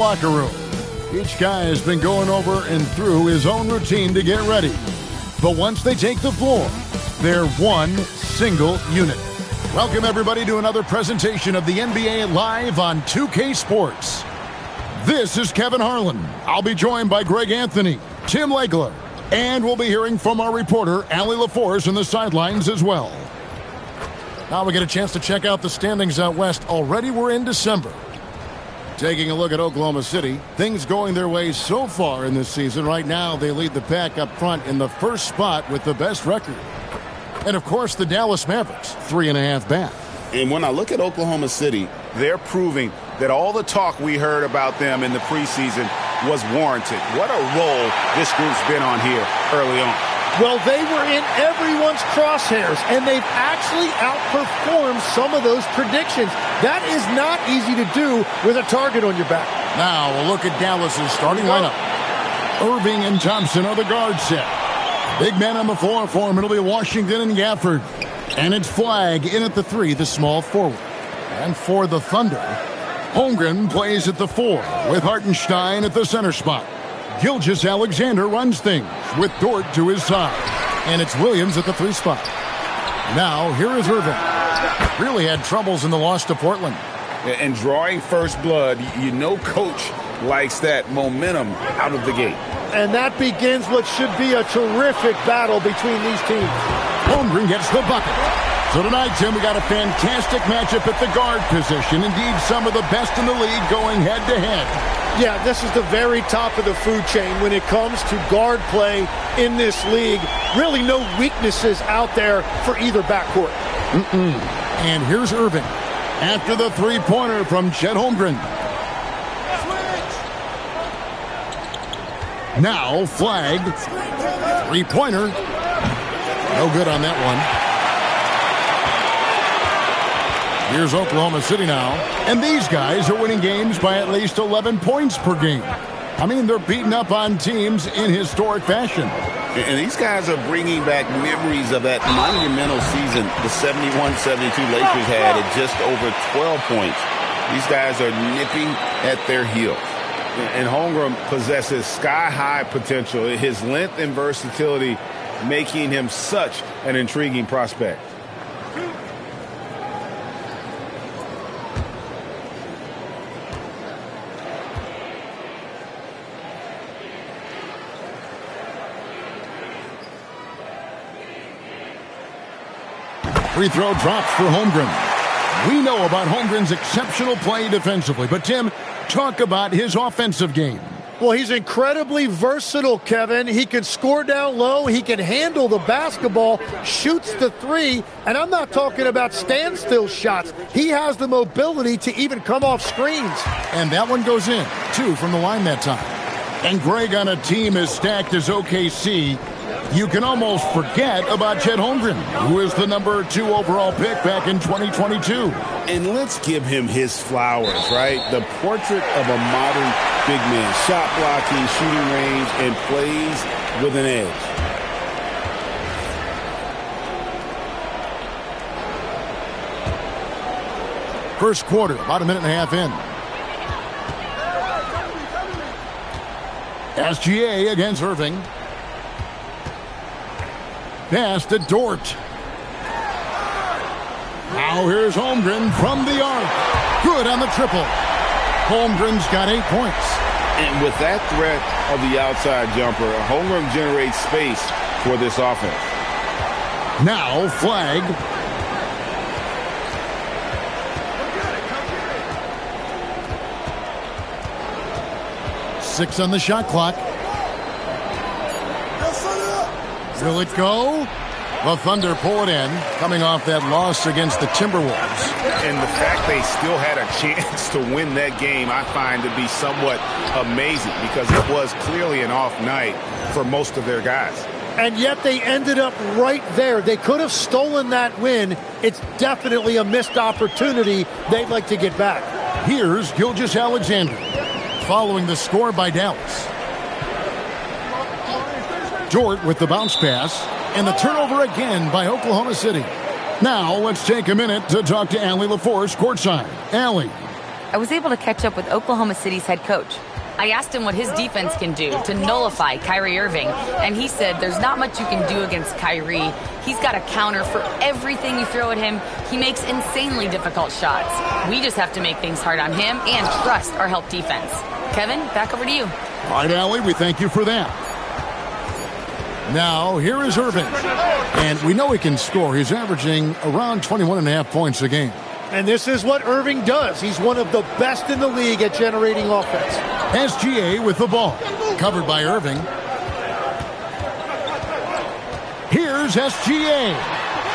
Locker room. Each guy has been going over and through his own routine to get ready. But once they take the floor, they're one single unit. Welcome, everybody, to another presentation of the NBA Live on 2K Sports. This is Kevin Harlan. I'll be joined by Greg Anthony, Tim Legler, and we'll be hearing from our reporter, Allie LaForce, in the sidelines as well. Now we get a chance to check out the standings out west. Already we're in December. Taking a look at Oklahoma City, things going their way so far in this season. Right now, they lead the pack up front in the first spot with the best record. And, of course, the Dallas Mavericks, 3.5 back. And when I look at Oklahoma City, they're proving that all the talk we heard about them in the preseason was warranted. What a role this group's been on here early on. Well, they were in everyone's crosshairs, and they've actually outperformed some of those predictions. That is not easy to do with a target on your back. Now, a look at Dallas's starting lineup. Irving and Thompson are the guard set. Big men on the floor for him. It'll be Washington and Gafford. And it's Flagg in at the 3, the small forward. And for the Thunder, Holmgren plays at the 4 with Hartenstein at the center spot. Gilgeous-Alexander runs things with Dort to his side. And it's Williams at the 3 spot. Now, here is Irving. Really had troubles in the loss to Portland. And drawing first blood, you know coach likes that momentum out of the gate. And that begins what should be a terrific battle between these teams. Holmgren gets the bucket. So tonight, Tim, we got a fantastic matchup at the guard position. Indeed, some of the best in the league going head-to-head. Yeah, this is the very top of the food chain when it comes to guard play in this league. Really no weaknesses out there for either backcourt. And here's Irving after the three-pointer from Chet Holmgren. Now Flagg. Three-pointer. No good on that one. Here's Oklahoma City now. And these guys are winning games by at least 11 points per game. I mean, they're beating up on teams in historic fashion. And these guys are bringing back memories of that monumental season the 71-72 Lakers had at just over 12 points. These guys are nipping at their heels. And Holmgren possesses sky-high potential. His length and versatility making him such an intriguing prospect. Free throw drops for Holmgren. We know about Holmgren's exceptional play defensively, but Tim, talk about his offensive game. Well, he's incredibly versatile, Kevin. He can score down low, he can handle the basketball, shoots the 3, and I'm not talking about standstill shots. He has the mobility to even come off screens. And that one goes in, 2 from the line that time. And Greg, on a team as stacked as OKC, you can almost forget about Chet Holmgren, who is the number 2 overall pick back in 2022. And let's give him his flowers, right? The portrait of a modern big man. Shot blocking, shooting range, and plays with an edge. First quarter, about a minute and a half in. SGA against Irving. Pass to Dort. Now here's Holmgren from the arc. Good on the triple. Holmgren's got 8 points. And with that threat of the outside jumper, Holmgren generates space for this offense. Now Flagg. Six on the shot clock. Will it go? The Thunder pull it in, coming off that loss against the Timberwolves. And the fact they still had a chance to win that game, I find to be somewhat amazing because it was clearly an off night for most of their guys. And yet they ended up right there. They could have stolen that win. It's definitely a missed opportunity they'd like to get back. Here's Gilgeous-Alexander, following the score by Dallas. Dort with the bounce pass, and the turnover again by Oklahoma City. Now let's take a minute to talk to Allie LaForce courtside. Allie. I was able to catch up with Oklahoma City's head coach. I asked him what his defense can do to nullify Kyrie Irving, and he said there's not much you can do against Kyrie. He's got a counter for everything you throw at him. He makes insanely difficult shots. We just have to make things hard on him and trust our help defense. Kevin, back over to you. All right, Allie, we thank you for that. Now, here is Irving. And we know he can score. He's averaging around 21.5 points a game. And this is what Irving does. He's one of the best in the league at generating offense. SGA with the ball. Covered by Irving. Here's SGA.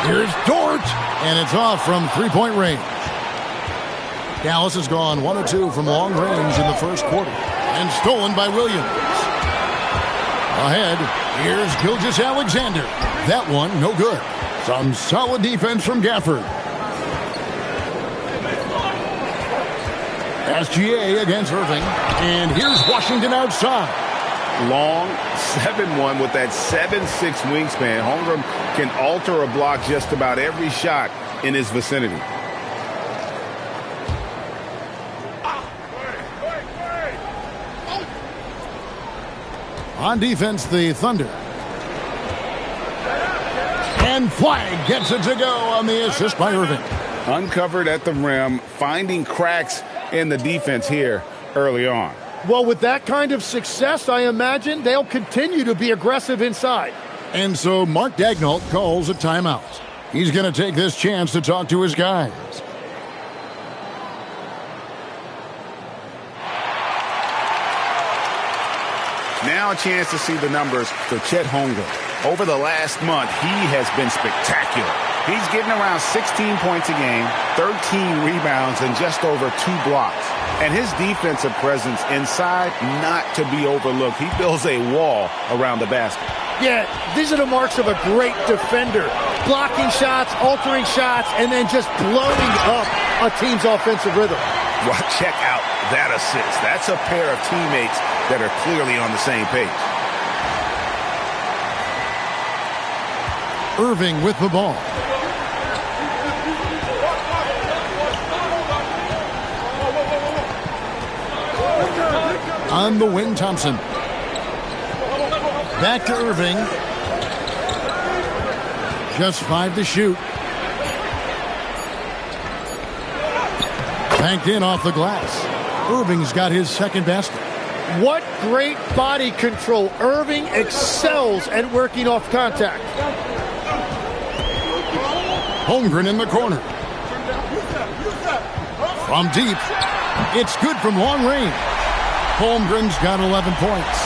Here's Dort. And it's off from three-point range. Dallas has gone 1 of 2 from long range in the first quarter. And stolen by Williams. Ahead, here's Gilgeous-Alexander. That one, no good. Some solid defense from Gafford. SGA against Irving. And here's Washington outside. Long 7-1 with that 7'6" wingspan. Holmgren can alter a block just about every shot in his vicinity. On defense, the Thunder. And Flag gets it to go on the assist by Irving. Uncovered at the rim, finding cracks in the defense here early on. Well, with that kind of success, I imagine they'll continue to be aggressive inside. And so Mark Daigneault calls a timeout. He's going to take this chance to talk to his guys. Now a chance to see the numbers for Chet Holmgren. Over the last month, he has been spectacular. He's getting around 16 points a game, 13 rebounds, and just over 2 blocks. And his defensive presence inside, not to be overlooked. He builds a wall around the basket. Yeah, these are the marks of a great defender. Blocking shots, altering shots, and then just blowing up a team's offensive rhythm. Well, check out that assist. That's a pair of teammates that are clearly on the same page. Irving with the ball. On the wing, Thompson. Back to Irving. Just 5 to shoot. Banked in off the glass. Irving's got his second basket. What great body control. Irving excels at working off contact. Holmgren in the corner. From deep. It's good from long range. Holmgren's got 11 points.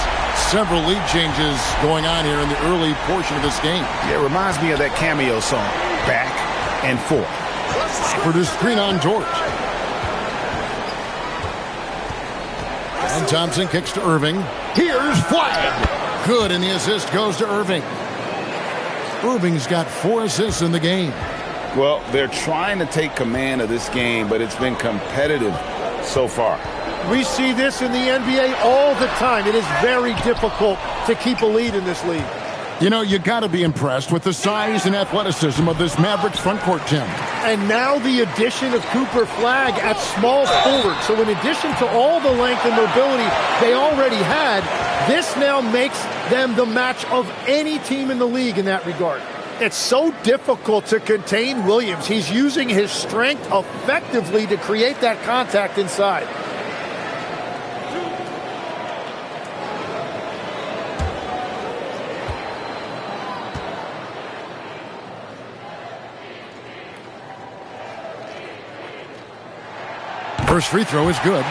Several lead changes going on here in the early portion of this game. Yeah, it reminds me of that cameo song, Back and Forth. For the screen on George. And Thompson kicks to Irving. Here's Flag. Good, and the assist goes to Irving. Irving's got 4 assists in the game. Well, they're trying to take command of this game, but it's been competitive so far. We see this in the NBA all the time. It is very difficult to keep a lead in this league. You know, you got to be impressed with the size and athleticism of this Mavericks front court, Tim. And now the addition of Cooper Flag at small forward. So in addition to all the length and mobility they already had, this now makes them the match of any team in the league in that regard. It's so difficult to contain Williams. He's using his strength effectively to create that contact inside. First free throw is good.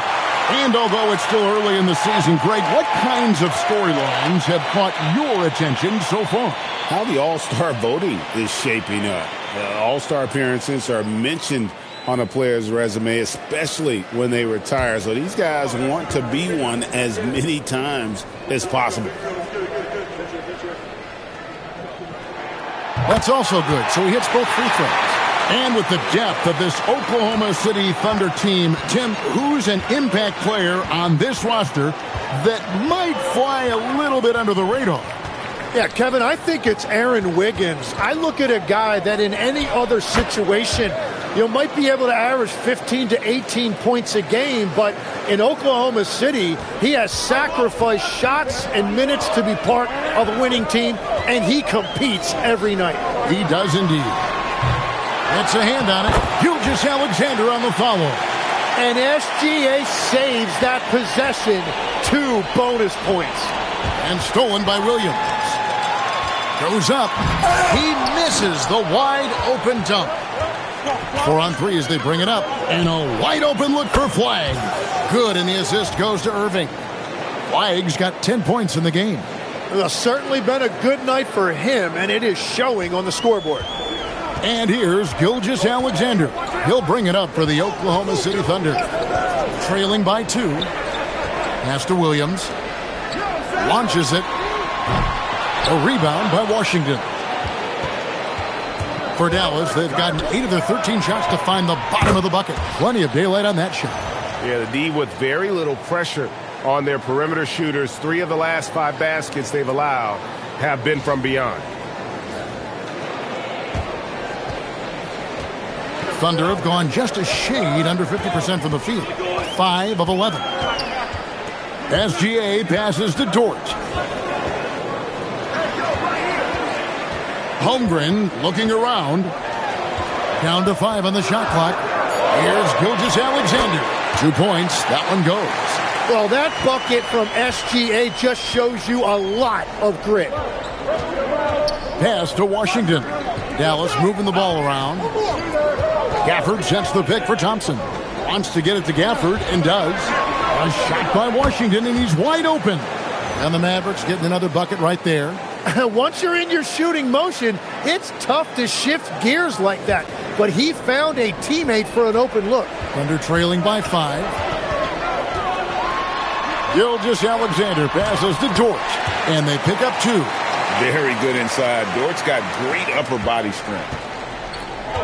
And although it's still early in the season, Greg, what kinds of storylines have caught your attention so far? How the All-Star voting is shaping up. All-Star appearances are mentioned on a player's resume, especially when they retire. So these guys want to be one as many times as possible. That's also good. So he hits both free throws. And with the depth of this Oklahoma City Thunder team, Tim, who's an impact player on this roster that might fly a little bit under the radar? Yeah, Kevin, I think it's Aaron Wiggins. I look at a guy that in any other situation You might be able to average 15 to 18 points a game, but in Oklahoma City, he has sacrificed shots and minutes to be part of a winning team, and he competes every night. He does indeed. It's a hand on it. Gilgeous Alexander on the follow. And SGA saves that possession. 2 bonus points. And stolen by Williams. Goes up. He misses the wide open dunk. 4 on 3 as they bring it up. And a wide open look for Flagg. Good, and the assist goes to Irving. Flagg's got 10 points in the game. It's certainly been a good night for him, and it is showing on the scoreboard. And here's Gilgeous Alexander. He'll bring it up for the Oklahoma City Thunder. Trailing by 2. Pass to Williams. Launches it. A rebound by Washington. For Dallas, they've gotten 8 of their 13 shots to find the bottom of the bucket. Plenty of daylight on that shot. Yeah, the D with very little pressure on their perimeter shooters. 3 of the last 5 baskets they've allowed have been from beyond. Thunder have gone just a shade under 50% from the field. 5 of 11. SGA passes to Dort. Holmgren looking around. Down to 5 on the shot clock. Here's Gilgeous Alexander. 2 points. That one goes. Well, that bucket from SGA just shows you a lot of grit. Pass to Washington. Dallas moving the ball around. Gafford sets the pick for Thompson. Wants to get it to Gafford and does. A shot by Washington, and he's wide open. And the Mavericks getting another bucket right there. Once you're in your shooting motion, it's tough to shift gears like that. But he found a teammate for an open look. Thunder trailing by 5. Gilgeous Alexander passes to Dort. And they pick up 2. Very good inside. Dort's got great upper body strength.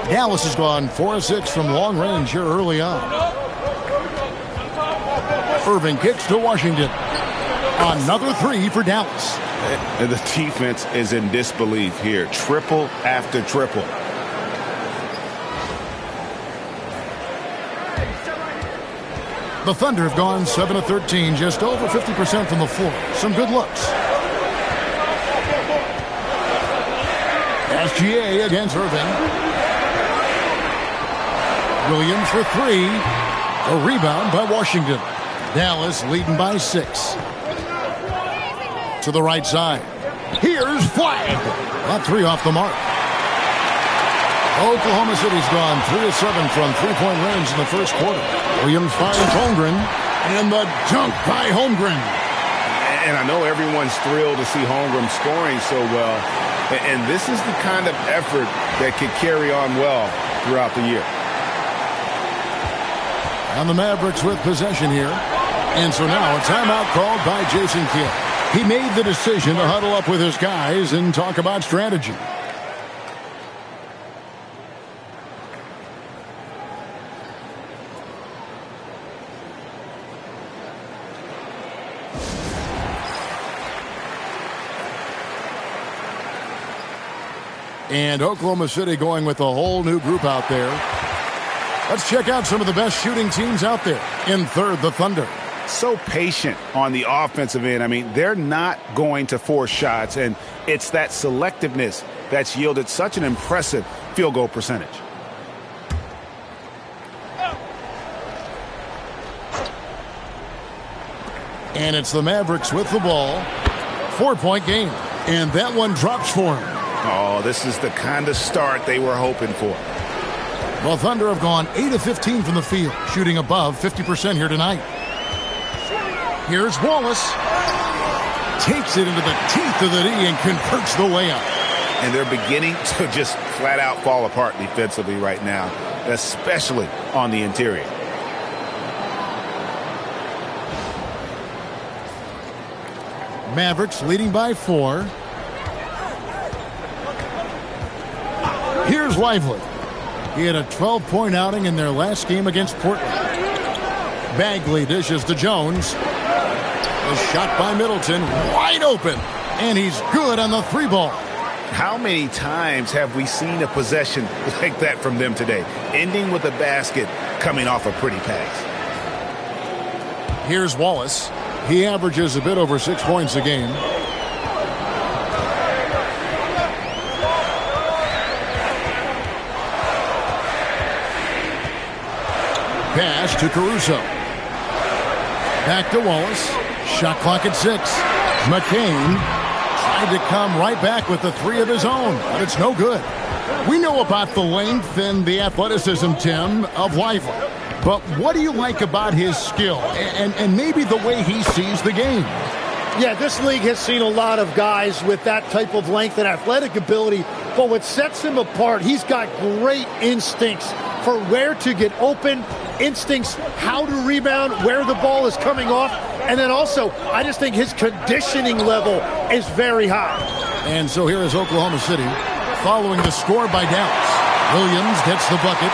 Dallas has gone 4 of 6 from long range here early on. Irving kicks to Washington. Another 3 for Dallas. And the defense is in disbelief here. Triple after triple. The Thunder have gone 7 of 13, just over 50% from the floor. Some good looks. SGA against Irving. Williams for 3. A rebound by Washington. Dallas leading by 6. To the right side. Here's Flagg. That 3 off the mark. Oklahoma City's gone 3 of 7 from three-point range in the first quarter. Williams finds Holmgren. And the dunk by Holmgren. And I know everyone's thrilled to see Holmgren scoring so well. And this is the kind of effort that could carry on well throughout the year. And the Mavericks with possession here. And so now a timeout called by Jason Kidd. He made the decision to huddle up with his guys and talk about strategy. And Oklahoma City going with a whole new group out there. Let's check out some of the best shooting teams out there. In third, the Thunder. So patient on the offensive end. I mean, they're not going to force shots, and it's that selectiveness that's yielded such an impressive field goal percentage. And it's the Mavericks with the ball. 4-point game. And that one drops for him. Oh, this is the kind of start they were hoping for. Well, Thunder have gone 8 of 15 from the field, shooting above 50% here tonight. Here's Wallace. Takes it into the teeth of the D and converts the layup. And they're beginning to just flat out fall apart defensively right now, especially on the interior. Mavericks leading by 4. Here's Lively. He had a 12-point outing in their last game against Portland. Bagley dishes to Jones. A shot by Middleton, wide open. And he's good on the 3 ball. How many times have we seen a possession like that from them today, ending with a basket coming off a pretty pass? Here's Wallace. He averages a bit over 6 points a game. Pass to Caruso. Back to Wallace. Shot clock at 6. McCain tried to come right back with the 3 of his own, but it's no good. We know about the length and the athleticism, Tim, of Lively. But what do you like about his skill and maybe the way he sees the game? Yeah, this league has seen a lot of guys with that type of length and athletic ability, but what sets him apart, he's got great instincts for where to get open, instincts how to rebound, where the ball is coming off, and then also, I just think his conditioning level is very high. And so here is Oklahoma City following the score by Dallas. Williams gets the bucket.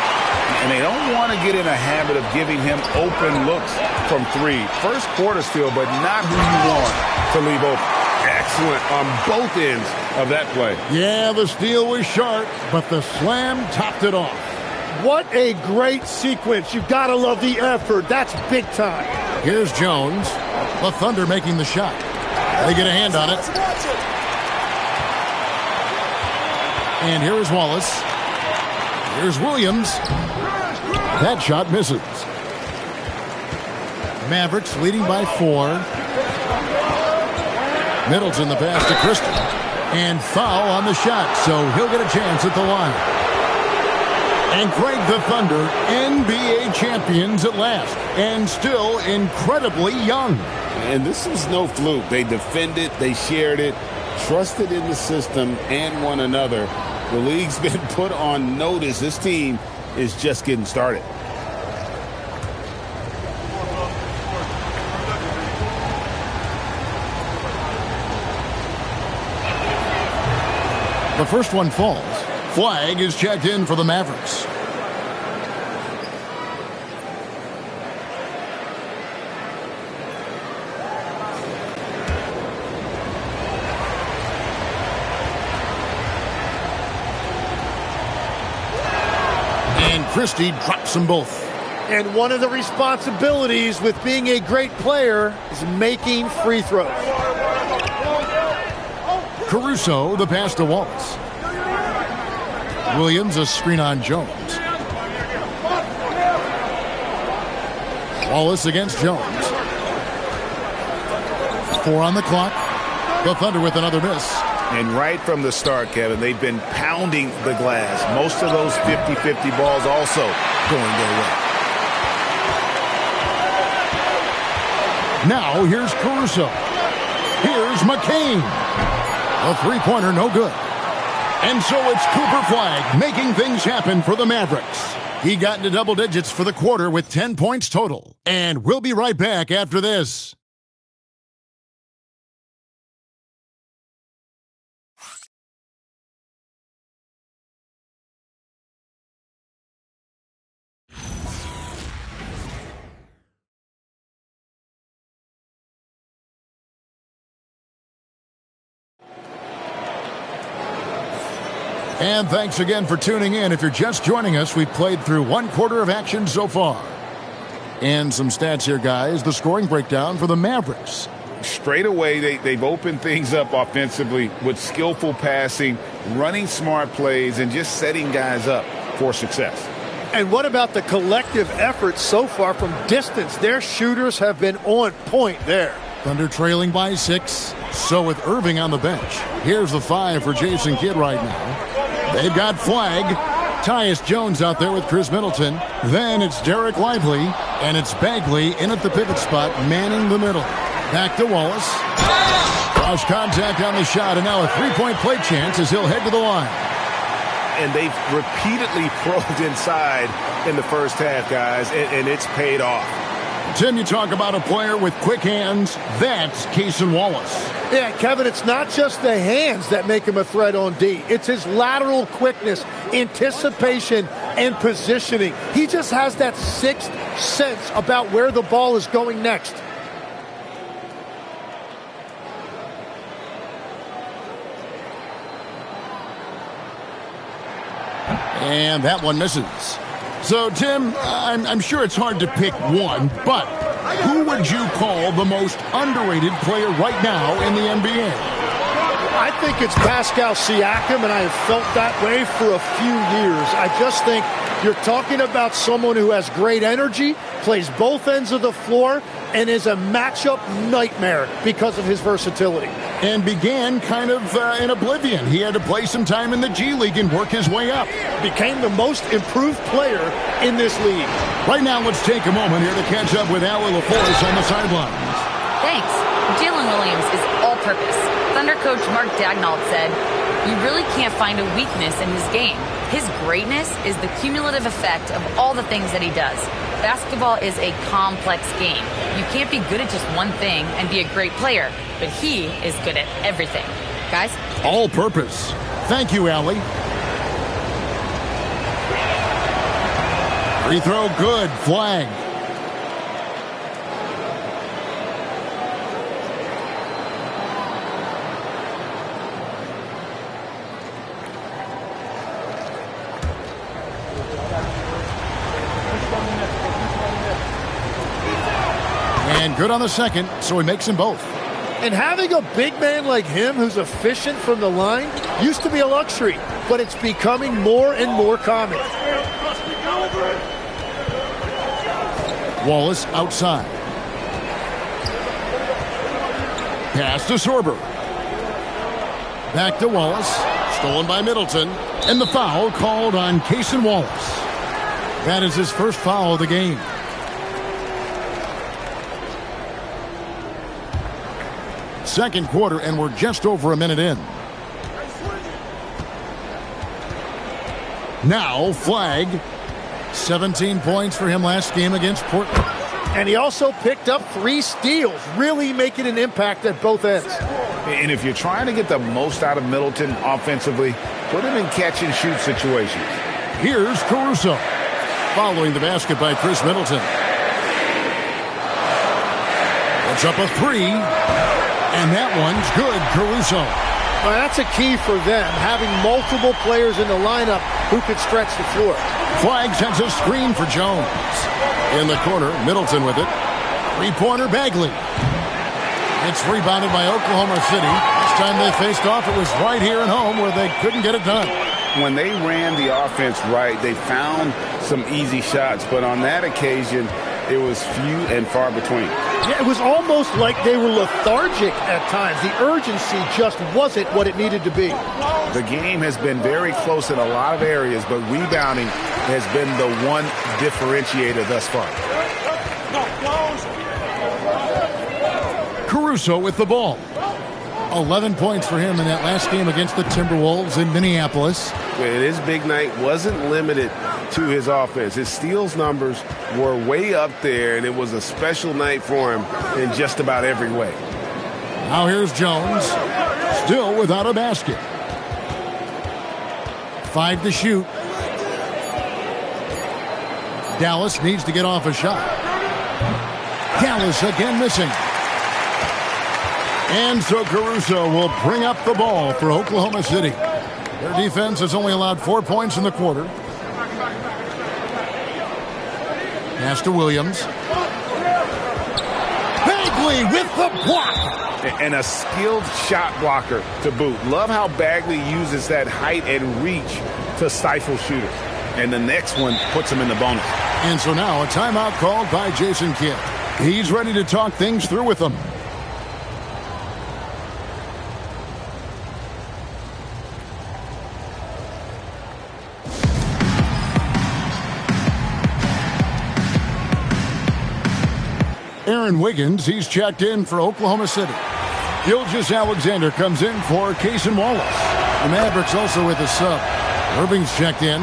And they don't want to get in a habit of giving him open looks from 3. First quarter steal, but not who you want to leave open. Excellent on both ends of that play. Yeah, the steal was sharp, but the slam topped it off. What a great sequence. You've got to love the effort. That's big time. Here's Jones. The Thunder making the shot. They get a hand on it. And here is Wallace. Here's Williams. That shot misses. Mavericks leading by 4. Middleton the pass to Christie. And foul on the shot, so he'll get a chance at the line. And Craig, the Thunder, NBA champions at last, and still incredibly young. And this is no fluke. They defended, they shared it, trusted in the system and one another. The league's been put on notice. This team is just getting started. The first one falls. Flag is checked in for the Mavericks. And Christie drops them both. And one of the responsibilities with being a great player is making free throws. Caruso, the pass to Wallace. Williams, a screen on Jones. Wallace against Jones. 4 on the clock. The Thunder with another miss. And right from the start, Kevin, they've been pounding the glass. Most of those 50-50 balls also going their way. Now here's Caruso. Here's McCain. A three-pointer, no good. And so it's Cooper Flag making things happen for the Mavericks. He got into double digits for the quarter with 10 points total. And we'll be right back after this. And thanks again for tuning in. If you're just joining us, we've played through 1 quarter of action so far. And some stats here, guys. The scoring breakdown for the Mavericks. Straight away, they've opened things up offensively with skillful passing, running smart plays, and just setting guys up for success. And what about the collective effort so far from distance? Their shooters have been on point there. Thunder trailing by 6. So with Irving on the bench, here's the 5 for Jason Kidd right now. They've got Flag. Tyus Jones out there with Chris Middleton. Then it's Derek Lively. And it's Bagley in at the pivot spot, manning the middle. Back to Wallace. Cross contact on the shot, and now a three-point play chance as he'll head to the line. And they've repeatedly probed inside in the first half, guys, and it's paid off. Tim, you talk about a player with quick hands. That's Cason Wallace. Yeah, Kevin, it's not just the hands that make him a threat on D. It's his lateral quickness, anticipation, and positioning. He just has that sixth sense about where the ball is going next. And that one misses. So, Tim, I'm sure it's hard to pick one, but who would you call the most underrated player right now in the NBA? I think it's Pascal Siakam, and I have felt that way for a few years. I just think you're talking about someone who has great energy, plays both ends of the floor, and is a matchup nightmare because of his versatility. And began kind of in oblivion. He had to play some time in the G League and work his way up. Became the most improved player in this league. Right now, let's take a moment here to catch up with Allie LaForce on the sidelines. Thanks. Jalen Williams is all-purpose. Thunder coach Mark Daignault said, "You really can't find a weakness in his game. His greatness is the cumulative effect of all the things that he does. Basketball is a complex game. You can't be good at just one thing and be a great player, but he is good at everything." Guys? All purpose. Thank you, Allie. Free throw good. Flag. And good on the second, so he makes them both. And having a big man like him who's efficient from the line used to be a luxury, but it's becoming more and more common. Wallace outside. Pass to Sorber. Back to Wallace. Stolen by Middleton. And the foul called on Cason Wallace. That is his first foul of the game. Second quarter, and we're just over a minute in. Now, Flag. 17 points for him last game against Portland. And he also picked up 3 steals, really making an impact at both ends. And if you're trying to get the most out of Middleton offensively, put him in catch-and-shoot situations. Here's Caruso. Following the basket by Chris Middleton. Puts up a 3. And that one's good, Caruso. Well, that's a key for them, having multiple players in the lineup who could stretch the floor. Flag sends a screen for Jones. In the corner, Middleton with it. Three-pointer, Bagley. It's rebounded by Oklahoma City. This time they faced off, it was right here at home where they couldn't get it done. When they ran the offense right, they found some easy shots, but on that occasion, it was few and far between. Yeah, it was almost like they were lethargic at times. The urgency just wasn't what it needed to be. The game has been very close in a lot of areas, but rebounding has been the one differentiator thus far. Caruso with the ball. 11 points for him in that last game against the Timberwolves in Minneapolis. His big night wasn't limited to his offense. His steals numbers were way up there, and it was a special night for him in just about every way. Now here's Jones, still without a basket. 5 to shoot. Dallas needs to get off a shot. Dallas again missing. And so Caruso will bring up the ball for Oklahoma City. Their defense has only allowed 4 points in the quarter. Pass to Williams. Bagley with the block. And a skilled shot blocker to boot. Love how Bagley uses that height and reach to stifle shooters. And the next one puts him in the bonus. And so now a timeout called by Jason Kidd. He's ready to talk things through with them. Aaron Wiggins, he's checked in for Oklahoma City. Gilgeous Alexander comes in for Cason Wallace. The Mavericks also with a sub. Irving's checked in.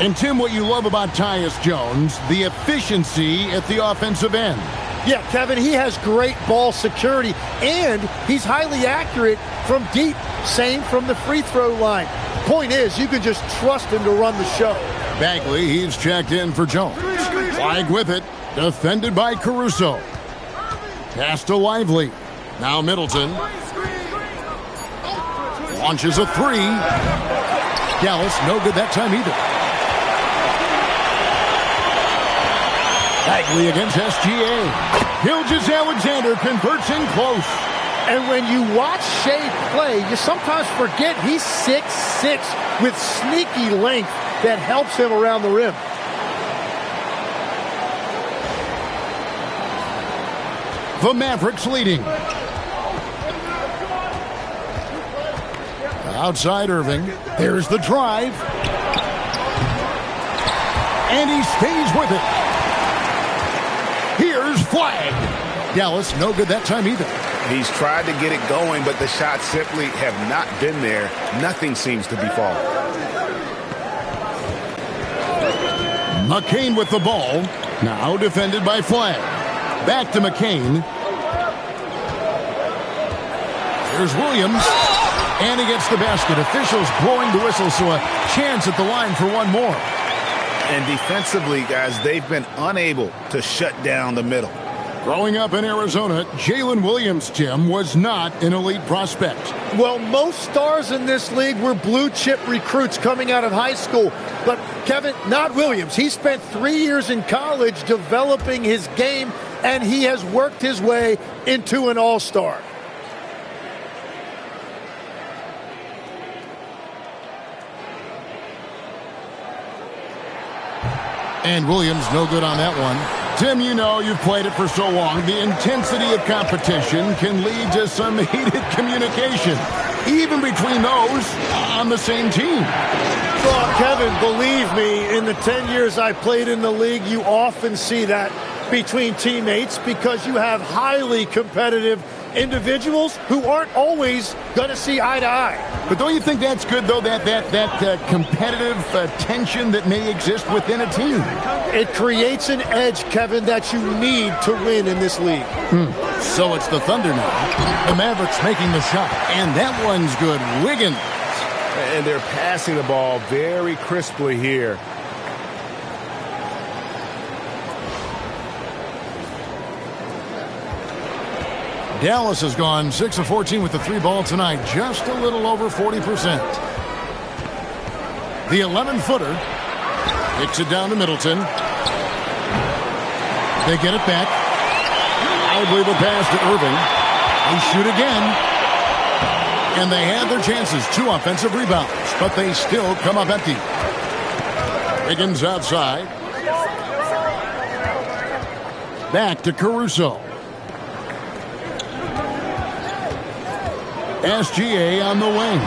And Tim, what you love about Tyus Jones, the efficiency at the offensive end. Yeah, Kevin, he has great ball security, and he's highly accurate from deep. Same from the free throw line. Point is, you can just trust him to run the show. Bagley, he's checked in for Jones. Flag with it. Defended by Caruso. Pass to Lively. Now Middleton. Launches a 3. Dallas, no good that time either. Bagley against SGA. Gilgeous-Alexander converts in close. And when you watch Shea play, you sometimes forget he's 6'6", with sneaky length that helps him around the rim. The Mavericks leading. Outside Irving. There's the drive. And he stays with it. Here's flag. Dallas, no good that time either. He's tried to get it going, but the shots simply have not been there. Nothing seems to be falling. McCain with the ball. Now defended by Flag. Back to McCain. Here's Williams. And he gets the basket. Officials blowing the whistle, so a chance at the line for one more. And defensively, guys, they've been unable to shut down the middle. Growing up in Arizona, Jalen Williams, Tim, was not an elite prospect. Well, most stars in this league were blue-chip recruits coming out of high school. But, Kevin, not Williams. He spent 3 years in college developing his game, and he has worked his way into an all-star. And Williams no good on that one. Tim, you know, you've played it for so long. The intensity of competition can lead to some heated communication, even between those on the same team. Well, Kevin, believe me, in the 10 years I played in the league, you often see that between teammates because you have highly competitive individuals who aren't always going to see eye to eye. But don't you think that's good, though, that competitive tension that may exist within a team? It creates an edge, Kevin, that you need to win in this league. So it's the Thunder now. The Mavericks making the shot, and that one's good. Wiggins. And they're passing the ball very crisply here. Dallas has gone 6 of 14 with the 3-ball tonight, just a little over 40%. The 11-footer kicks it down to Middleton. They get it back. I believe a pass to Irving. They shoot again. And they had their chances. 2 offensive rebounds, but they still come up empty. Wiggins outside. Back to Caruso. SGA on the wing.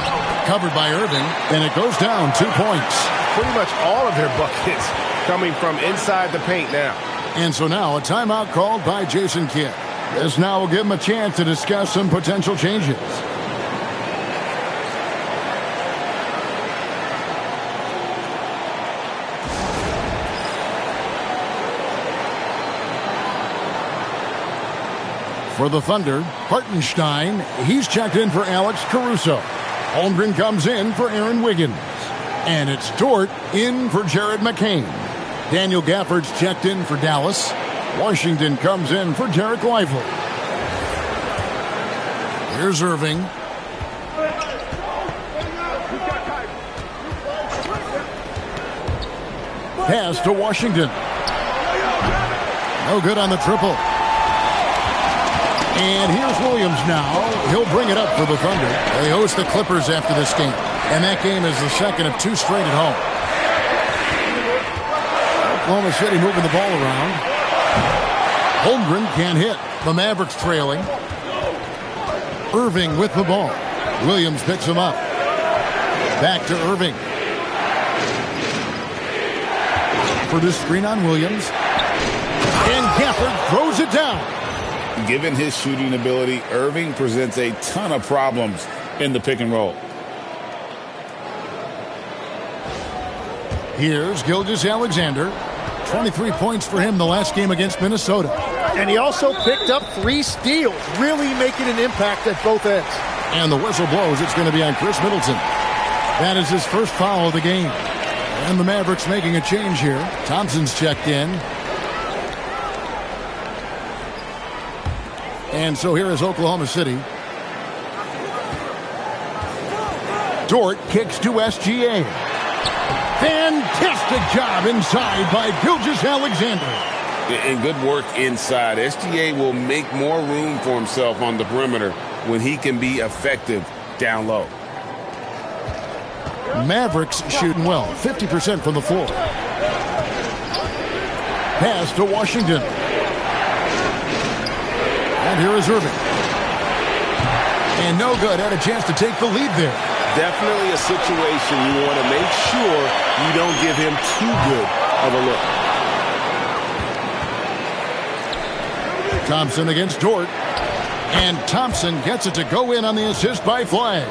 Covered by Irving, and it goes down 2 points. Pretty much all of their buckets coming from inside the paint now. And so now a timeout called by Jason Kidd. This now will give him a chance to discuss some potential changes. For the Thunder, Hartenstein, he's checked in for Alex Caruso. Holmgren comes in for Aaron Wiggins. And it's Dort in for Jared McCain. Daniel Gafford's checked in for Dallas. Washington comes in for Derek Lively. Here's Irving. Pass to Washington. No good on the triple. And here's Williams now. He'll bring it up for the Thunder. They host the Clippers after this game. And that game is the second of 2 straight at home. Oklahoma City moving the ball around. Holmgren can't hit. The Mavericks trailing. Irving with the ball. Williams picks him up. Back to Irving. For the screen on Williams. And Gafford throws it down. Given his shooting ability, Irving presents a ton of problems in the pick and roll. Here's Gilgeous-Alexander. 23 points for him the last game against Minnesota. And he also picked up 3 steals, really making an impact at both ends. And the whistle blows. It's going to be on Chris Middleton. That is his first foul of the game. And the Mavericks making a change here. Thompson's checked in. And so here is Oklahoma City. Dort kicks to SGA. Fantastic job inside by Gilgeous-Alexander. And good work inside. SGA will make more room for himself on the perimeter when he can be effective down low. Mavericks shooting well, 50% from the floor. Pass to Washington. And here is Irving. And no good. Had a chance to take the lead there. Definitely a situation you want to make sure you don't give him too good of a look. Thompson against Dort. And Thompson gets it to go in on the assist by Flag.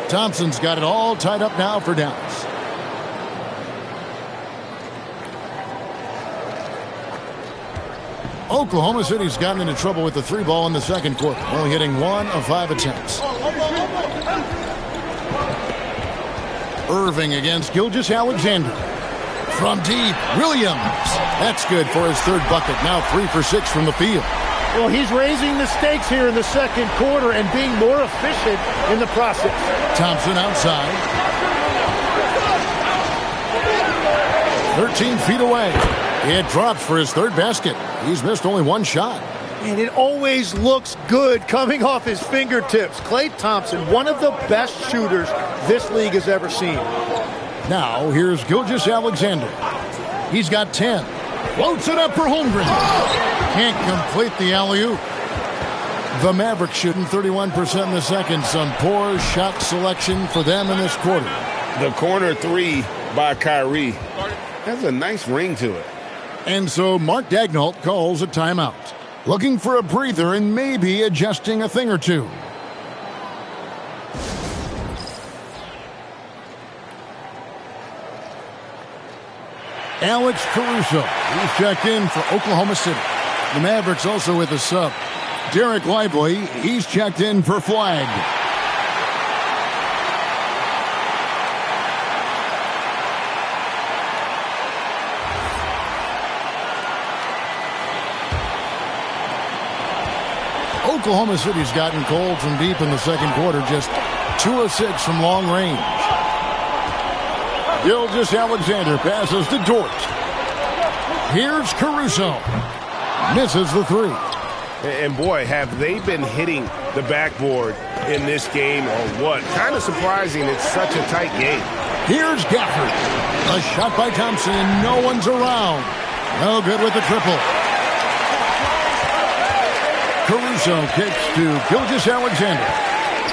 Thompson's got it all tied up now for Dallas. Oklahoma City's gotten into trouble with the three ball in the second quarter, only hitting 1 of 5 attempts. Irving against Gilgeous-Alexander. From deep, Williams. That's good for his third bucket. Now 3 for 6 from the field. Well, he's raising the stakes here in the second quarter and being more efficient in the process. Thompson outside. 13 feet away. It drops for his third basket. He's missed only 1 shot. And it always looks good coming off his fingertips. Klay Thompson, one of the best shooters this league has ever seen. Now, here's Gilgeous-Alexander. He's got 10. Floats it up for Holmgren. Can't complete the alley-oop. The Mavericks shooting 31% in the second. Some poor shot selection for them in this quarter. The corner three by Kyrie has a nice ring to it. And so Mark Daigneault calls a timeout. Looking for a breather and maybe adjusting a thing or two. Alex Caruso, he's checked in for Oklahoma City. The Mavericks also with a sub. Derek Lively, he's checked in for Flag. Oklahoma City's gotten cold from deep in the second quarter, just 2 of 6 from long range. Gilgeous-Alexander passes to Dort. Here's Caruso. Misses the 3. And boy, have they been hitting the backboard in this game or what? Kind of surprising it's such a tight game. Here's Gafford. A shot by Thompson and no one's around. No good with the triple. Caruso kicks to Gilgeous-Alexander.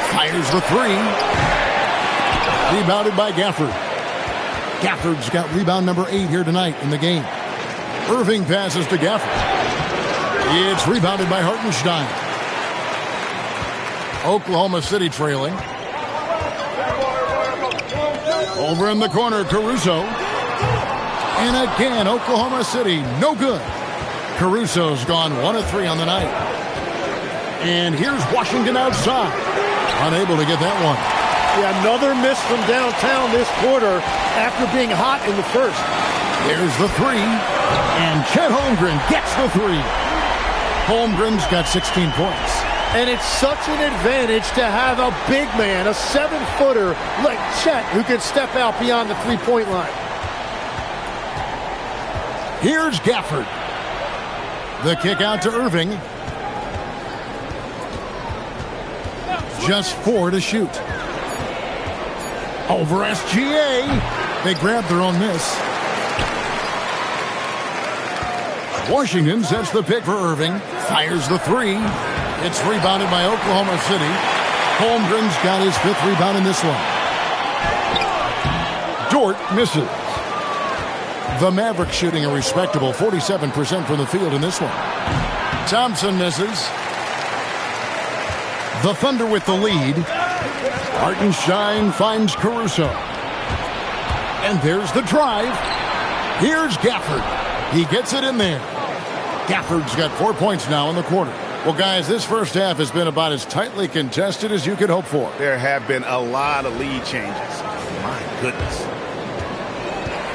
Fires the 3. Rebounded by Gafford. Gafford's got rebound number 8 here tonight in the game. Irving passes to Gafford. It's rebounded by Hartenstein. Oklahoma City trailing. Over in the corner, Caruso. And again, Oklahoma City, no good. Caruso's gone 1 of 3 on the night. And here's Washington outside. Unable to get that one. Yeah, another miss from downtown this quarter after being hot in the first. There's the 3. And Chet Holmgren gets the 3. Holmgren's got 16 points. And it's such an advantage to have a big man, a 7-footer like Chet, who can step out beyond the three-point line. Here's Gafford. The kick out to Irving. Just 4 to shoot. Over SGA. They grabbed their own miss. Washington sets the pick for Irving. Fires the 3. It's rebounded by Oklahoma City. Holmgren's got his 5th rebound in this one. Dort misses. The Mavericks shooting a respectable 47% from the field in this one. Thompson misses. The Thunder with the lead. Hartenstein finds Caruso. And there's the drive. Here's Gafford. He gets it in there. Gafford's got 4 points now in the quarter. Well, guys, this first half has been about as tightly contested as you could hope for. There have been a lot of lead changes. My goodness.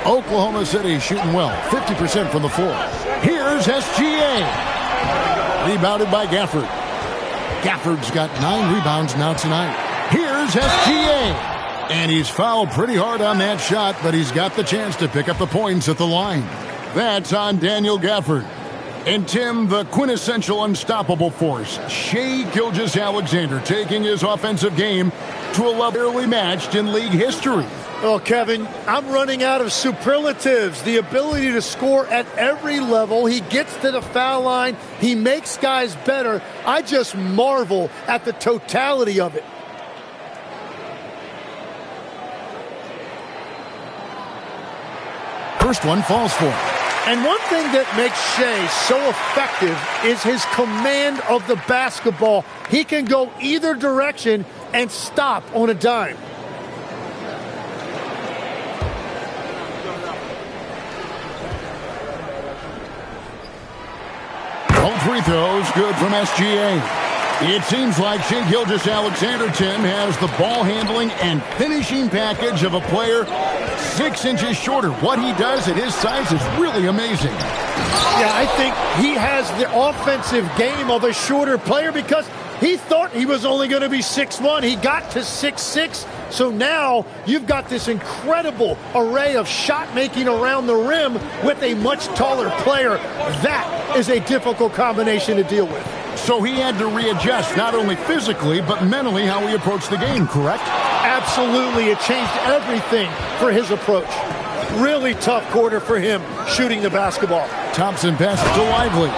Oklahoma City shooting well, 50% from the floor. Here's SGA. Rebounded by Gafford. Gafford's got 9 rebounds now tonight. Here's SGA. And he's fouled pretty hard on that shot, but he's got the chance to pick up the points at the line. That's on Daniel Gafford. And Tim, the quintessential unstoppable force, Shai Gilgeous-Alexander, taking his offensive game to a level barely matched in league history. Oh, Kevin, I'm running out of superlatives. The ability to score at every level. He gets to the foul line. He makes guys better. I just marvel at the totality of it. First one falls for him. And one thing that makes Shai so effective is his command of the basketball. He can go either direction and stop on a dime. All free throws good from SGA. It seems like Shai Gilgeous-Alexander, Tim, has the ball handling and finishing package of a player 6 inches shorter. What he does at his size is really amazing. Yeah, I think he has the offensive game of a shorter player because he thought he was only going to be 6'1". He got to 6'6". So now you've got this incredible array of shot making around the rim with a much taller player. That is a difficult combination to deal with. So he had to readjust not only physically but mentally how he approached the game, correct? Absolutely. It changed everything for his approach. Really tough quarter for him shooting the basketball. Thompson passes to Lively.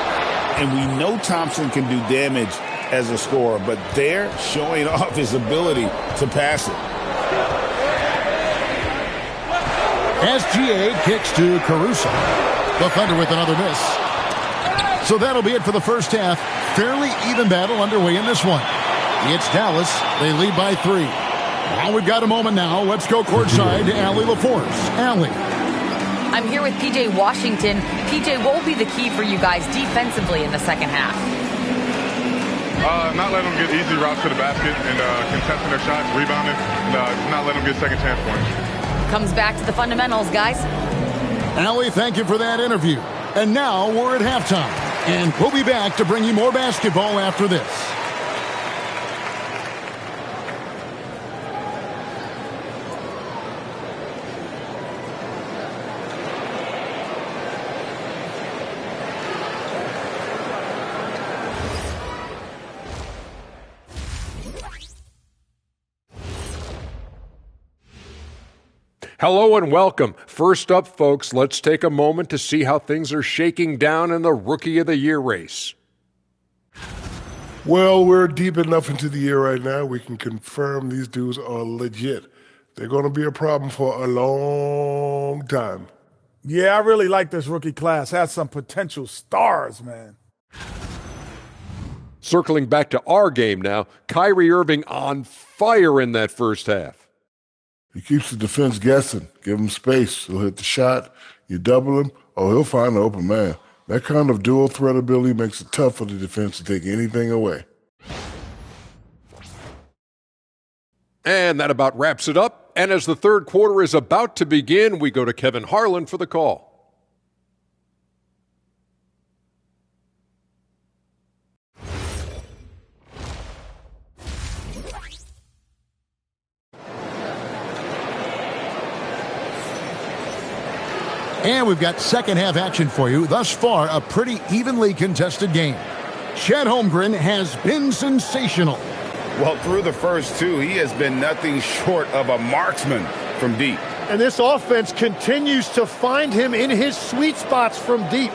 And we know Thompson can do damage as a scorer, but they're showing off his ability to pass it. SGA kicks to Caruso. The Thunder with another miss. So that'll be it for the first half. Fairly even battle underway in this one. It's Dallas. They lead by 3. Now we've got a moment now. Let's go courtside to Allie LaForce. Allie. I'm here with PJ Washington. PJ, what will be the key for you guys defensively in the second half? Not letting them get easy routes to the basket and contesting their shots, rebounding, and not letting them get second chance points. Comes back to the fundamentals, guys. Allie, thank you for that interview. And now we're at halftime. And we'll be back to bring you more basketball after this. Hello and welcome. First up, folks, let's take a moment to see how things are shaking down in the Rookie of the Year race. Well, we're deep enough into the year right now, we can confirm these dudes are legit. They're going to be a problem for a long time. Yeah, I really like this rookie class. Has some potential stars, man. Circling back to our game now, Kyrie Irving on fire in that first half. He keeps the defense guessing. Give him space. He'll hit the shot. You double him, he'll find an open man. That kind of dual threat ability makes it tough for the defense to take anything away. And that about wraps it up. And as the third quarter is about to begin, we go to Kevin Harlan for the call. And we've got second half action for you. Thus far, a pretty evenly contested game. Chet Holmgren has been sensational. Well, through the first 2, he has been nothing short of a marksman from deep. And this offense continues to find him in his sweet spots from deep.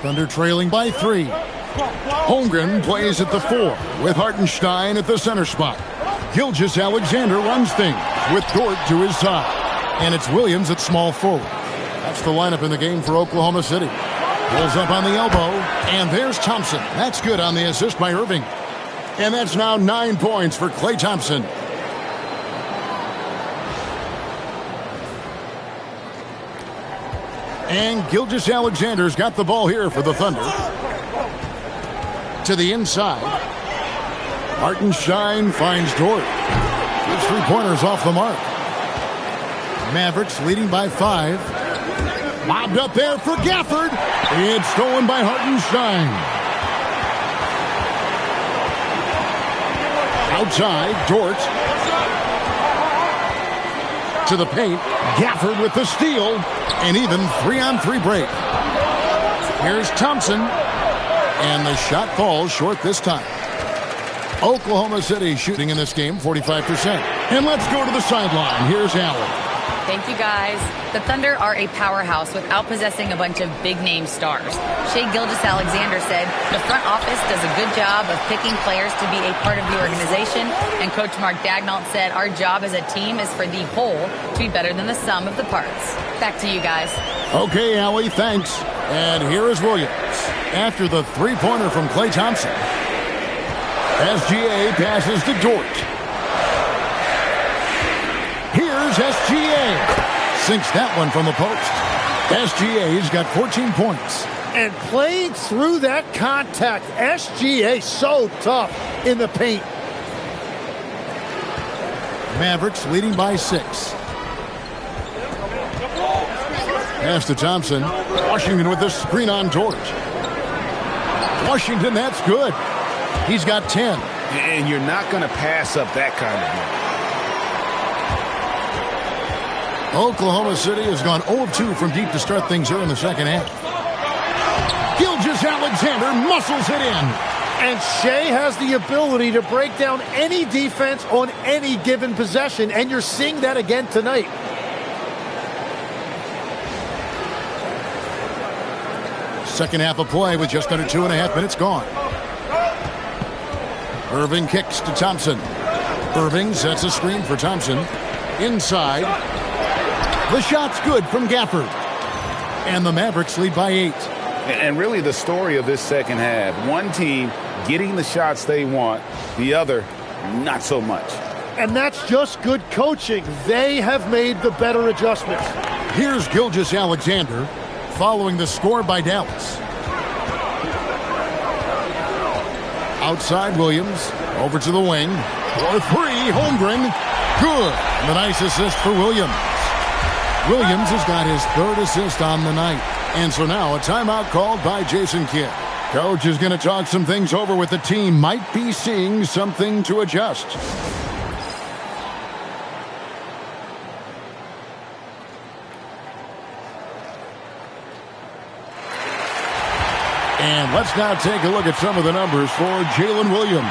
Thunder trailing by 3. Holmgren plays at the 4 with Hartenstein at the center spot. Gilgeous-Alexander runs things with Dort to his side. And it's Williams at small forward. That's the lineup in the game for Oklahoma City. Pulls up on the elbow, and there's Thompson. That's good on the assist by Irving. And that's now 9 points for Klay Thompson. And Gilgeous-Alexander's got the ball here for the Thunder. To the inside. Hartenstein finds Dort. His 3-pointers off the mark. Mavericks leading by 5. Lobbed up there for Gafford. It's stolen by Hartenstein. Outside, Dort. To the paint. Gafford with the steal. And even 3-on-3 break. Here's Thompson. And the shot falls short this time. Oklahoma City shooting in this game 45%. And let's go to the sideline. Here's Allen. Thank you, guys. The Thunder are a powerhouse without possessing a bunch of big-name stars. Shai Gilgeous-Alexander said the front office does a good job of picking players to be a part of the organization, and Coach Mark Daigneault said our job as a team is for the whole to be better than the sum of the parts. Back to you guys. Okay, Allie, thanks. And here is Williams. After the three-pointer from Klay Thompson, SGA passes to Dort. Here's SGA. Sinks that one from the post. SGA's got 14 points. And playing through that contact, SGA so tough in the paint. Mavericks leading by 6. Pass to Thompson. Washington with the screen on Dort. Washington, that's good. He's got 10. And you're not going to pass up that kind of one. Oklahoma City has gone 0-2 from deep to start things here in the second half. Gilgeous-Alexander muscles it in. And Shai has the ability to break down any defense on any given possession, and you're seeing that again tonight. Second half of play with just under 2.5 minutes gone. Irving kicks to Thompson. Irving sets a screen for Thompson. Inside. The shot's good from Gafford. And the Mavericks lead by 8. And really the story of this second half, one team getting the shots they want, the other not so much. And that's just good coaching. They have made the better adjustments. Here's Gilgeous-Alexander following the score by Dallas. Outside Williams, over to the wing. For 3, Holmgren. Good. The nice assist for Williams. Williams has got his 3rd assist on the night. And so now a timeout called by Jason Kidd. Coach is going to talk some things over with the team. Might be seeing something to adjust. And let's now take a look at some of the numbers for Jalen Williams.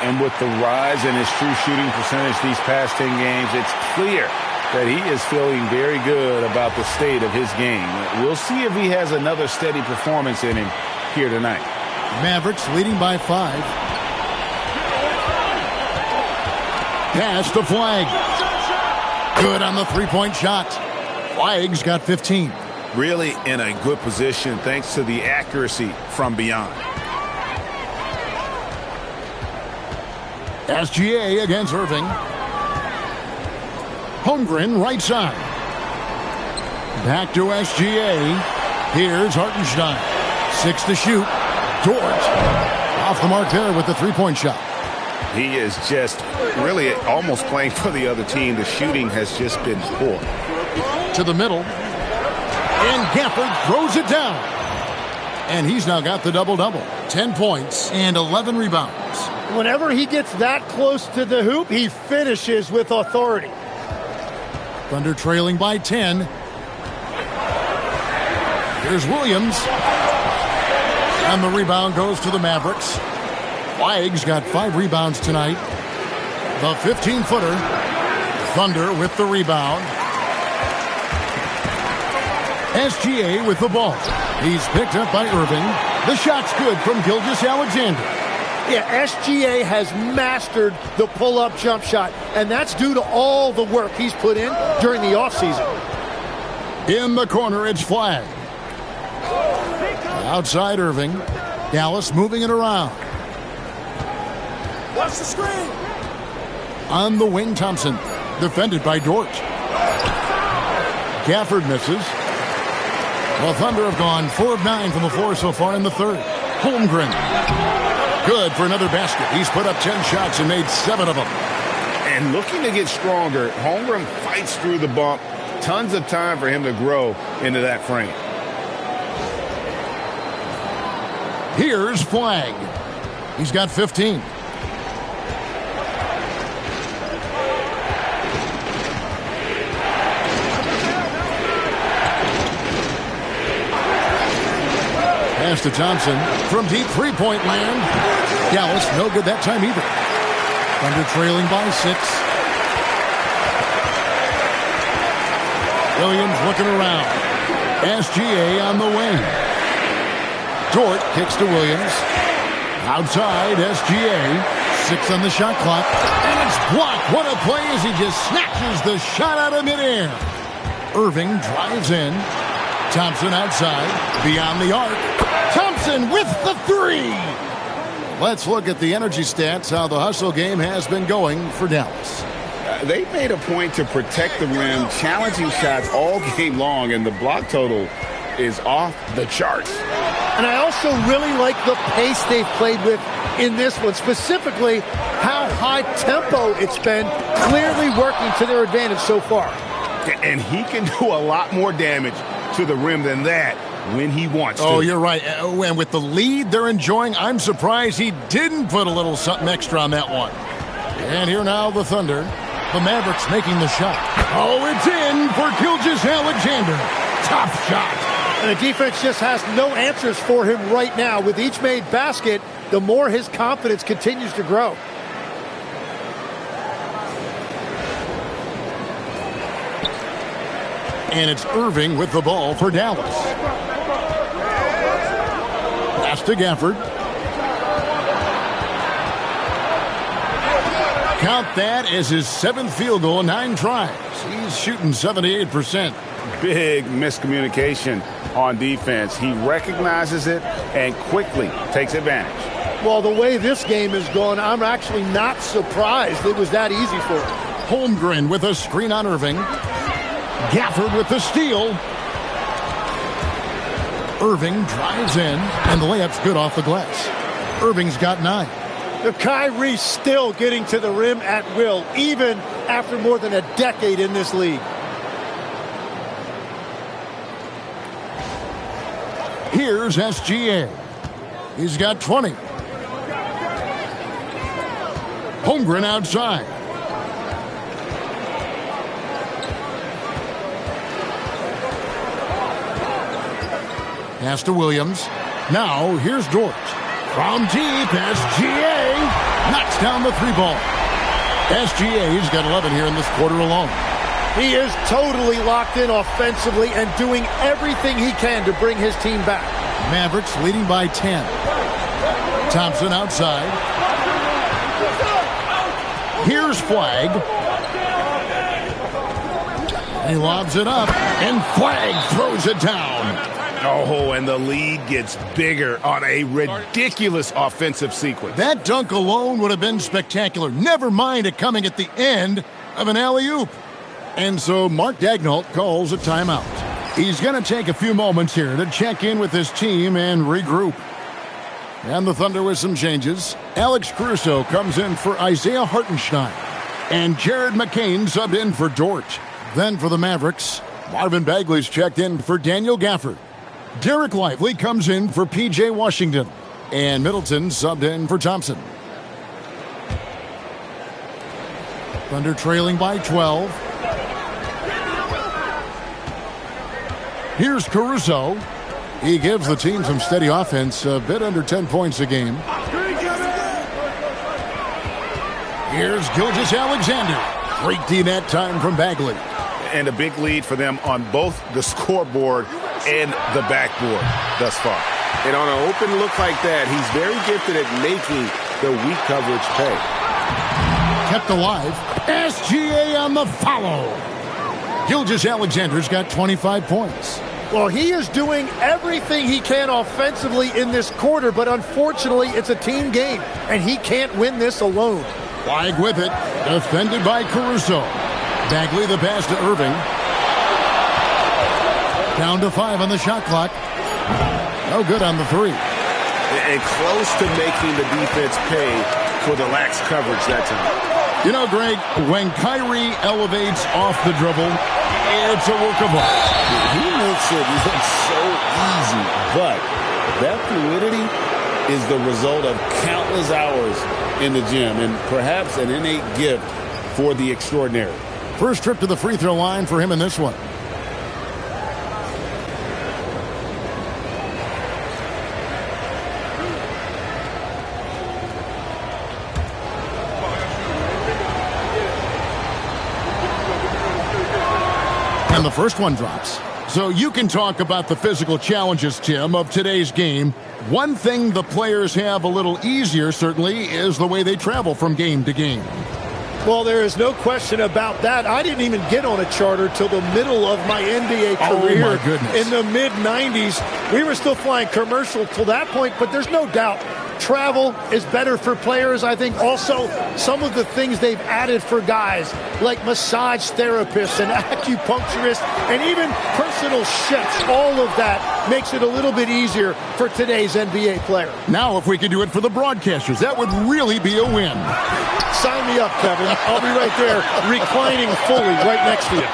And with the rise in his true shooting percentage these past 10 games, it's clear that he is feeling very good about the state of his game. We'll see if he has another steady performance in him here tonight. Mavericks leading by 5. Pass to Flag. Good on the three-point shot. Flag's got 15. Really in a good position thanks to the accuracy from beyond. SGA against Irving. Holmgren right side. Back to SGA. Here's Hartenstein. 6 to shoot. Dort. Off the mark there with the three-point shot. He is just really almost playing for the other team. The shooting has just been poor. To the middle. And Gafford throws it down. And he's now got the double-double. 10 points and 11 rebounds. Whenever he gets that close to the hoop, he finishes with authority. Thunder trailing by 10. Here's Williams. And the rebound goes to the Mavericks. Flag's got 5 rebounds tonight. The 15-footer. Thunder with the rebound. SGA with the ball. He's picked up by Irving. The shot's good from Gilgeous-Alexander. Yeah, SGA has mastered the pull-up jump shot, and that's due to all the work he's put in during the offseason. In the corner, it's Flag. Outside Irving. Dallas moving it around. Watch the screen. On the wing, Thompson. Defended by Dort. Gafford misses. The Thunder have gone 4 of 9 from the floor so far in the third. Holmgren. Good for another basket. He's put up 10 shots and made 7 of them. And looking to get stronger, Holmgren fights through the bump, tons of time for him to grow into that frame. Here's Flag. He's got 15. Pass to Thompson from deep three-point land. Dallas, no good that time either. Thunder trailing by 6. Williams looking around. SGA on the wing. Dort kicks to Williams. Outside, SGA. 6 on the shot clock. And it's blocked. What a play as he just snatches the shot out of midair. Irving drives in. Thompson outside. Beyond the arc. Thompson with the 3. Let's look at the energy stats, how the hustle game has been going for Dallas. They made a point to protect the rim, challenging shots all game long, and the block total is off the charts. And I also really like the pace they've played with in this one, specifically how high tempo it's been, clearly working to their advantage so far. And he can do a lot more damage to the rim than that when he wants to. Oh, you're right. And with the lead they're enjoying, I'm surprised he didn't put a little something extra on that one. And here now the Thunder. The Mavericks making the shot. Oh, it's in for Gilgeous-Alexander. Tough shot. And the defense just has no answers for him right now. With each made basket, the more his confidence continues to grow. And it's Irving with the ball for Dallas. Pass to Gafford. Count that as his 7th field goal in 9 tries. He's shooting 78%. Big miscommunication on defense. He recognizes it and quickly takes advantage. Well, the way this game has gone, I'm actually not surprised it was that easy for him. Holmgren with a screen on Irving. Gafford with the steal. Irving drives in, and the layup's good off the glass. Irving's got 9. The Kyrie still getting to the rim at will, even after more than a decade in this league. Here's SGA. He's got 20. Holmgren outside. Pass to Williams. Now here's Dort. From deep, SGA knocks down the 3 ball. SGA's got 11 here in this quarter alone. He is totally locked in offensively and doing everything he can to bring his team back. Mavericks leading by 10. Thompson outside. Here's Flag. He lobs it up, and Flag throws it down. Oh, and the lead gets bigger on a ridiculous offensive sequence. That dunk alone would have been spectacular. Never mind it coming at the end of an alley-oop. And so Mark Daigneault calls a timeout. He's going to take a few moments here to check in with his team and regroup. And the Thunder with some changes. Alex Caruso comes in for Isaiah Hartenstein. And Jared McCain subbed in for Dort. Then for the Mavericks, Marvin Bagley's checked in for Daniel Gafford. Derek Lively comes in for P.J. Washington. And Middleton subbed in for Thompson. Thunder trailing by 12. Here's Caruso. He gives the team some steady offense, a bit under 10 points a game. Here's Gilgeous-Alexander. Great D that time from Bagley. And a big lead for them on both the scoreboard and the backboard thus far. And on an open look like that, he's very gifted at making the weak coverage pay. Kept alive. SGA on the follow. Gilgeous-Alexander's got 25 points. Well, he is doing everything he can offensively in this quarter, but unfortunately, it's a team game, and he can't win this alone. Flag with it. Defended by Caruso. Bagley the pass to Irving. Down to 5 on the shot clock. No good on the 3. And close to making the defense pay for the lax coverage that time. You know, Greg, when Kyrie elevates off the dribble, It's a work of art. He makes it look so easy, but that fluidity is the result of countless hours in the gym and perhaps an innate gift for the extraordinary. First trip to the free throw line for him in this one. And the first one drops. So you can talk about the physical challenges, Tim, of today's game. One thing the players have a little easier, certainly, is the way they travel from game to game. Well, there is no question about that. I didn't even get on a charter till the middle of my NBA career. Oh, my goodness. In the mid-90s. We were still flying commercial till that point, but there's no doubt travel is better for players. I think also some of the things they've added for guys like massage therapists and acupuncturists and even personal chefs, all of that makes it a little bit easier for today's NBA player. Now, if we could do it for the broadcasters, that would really be a win. Sign me up, Kevin. I'll be right there reclining fully right next to you.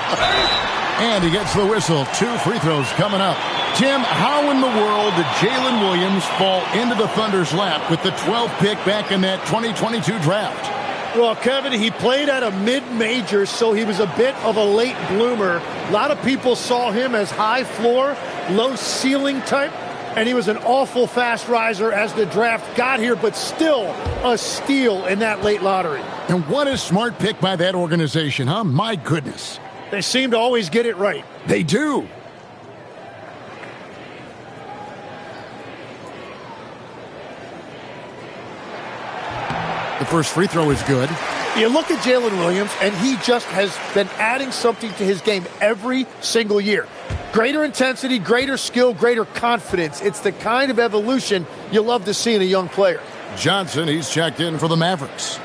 And he gets the whistle. 2 free throws coming up. Tim, how in the world did Jalen Williams fall into the Thunder's lap with the 12th pick back in that 2022 draft? Well, Kevin, he played at a mid-major, so he was a bit of a late bloomer. A lot of people saw him as high floor, low ceiling type, and he was an awful fast riser as the draft got here, but still a steal in that late lottery. And what a smart pick by that organization, huh? My goodness. They seem to always get it right. They do. The first free throw is good. You look at Jalen Williams, and he just has been adding something to his game every single year. Greater intensity, greater skill, greater confidence. It's the kind of evolution you love to see in a young player. Johnson, he's checked in for the Mavericks.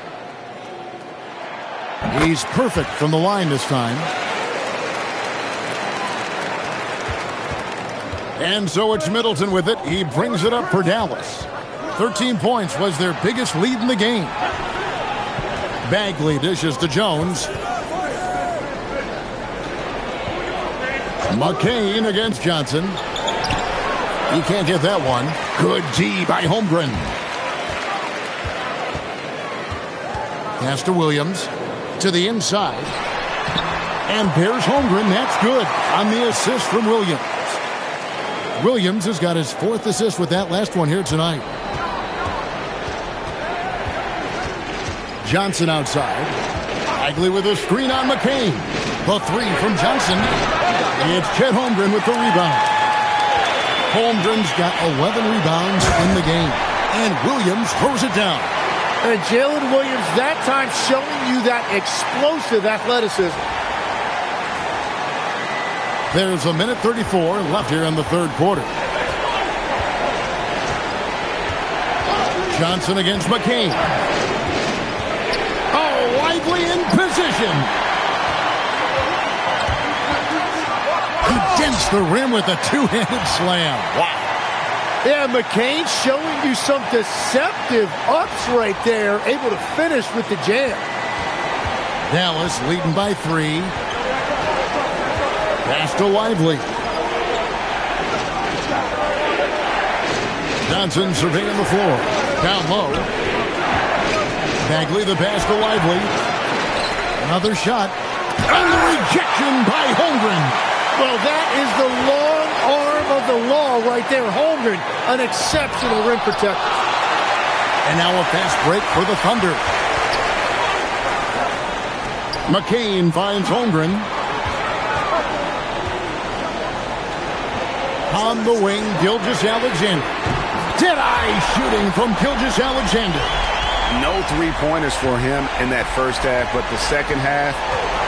He's perfect from the line this time. And so it's Middleton with it. He brings it up for Dallas. 13 points was their biggest lead in the game. Bagley dishes to Jones. McCain against Johnson. He can't get that one. Good D by Holmgren. Pass to Williams. To the inside. And there's Holmgren. That's good on the assist from Williams. Williams has got his 4th assist with that last one here tonight. Johnson outside. Bagley with a screen on McCain. The 3 from Johnson. It's Chet Holmgren with the rebound. Holmgren's got 11 rebounds in the game. And Williams throws it down. And Jalen Williams that time showing you that explosive athleticism. There's a minute 34 left here in the third quarter. Johnson against McCain. Oh, Lively in position. He dents the rim with a 2-handed slam. Wow. Yeah, McCain showing you some deceptive ups right there. Able to finish with the jam. Dallas leading by 3. Pass to Lively. Johnson surveying the floor. Down low. Bagley the pass to Lively. Another shot. And the rejection by Holmgren. Well, that is the long arm of the law right there. Holmgren, an exceptional rim protector. And now a fast break for the Thunder. McCain finds Holmgren. On the wing, Gilgeous-Alexander. Dead-eye shooting from Gilgeous-Alexander. No three-pointers for him in that first half, but the second half,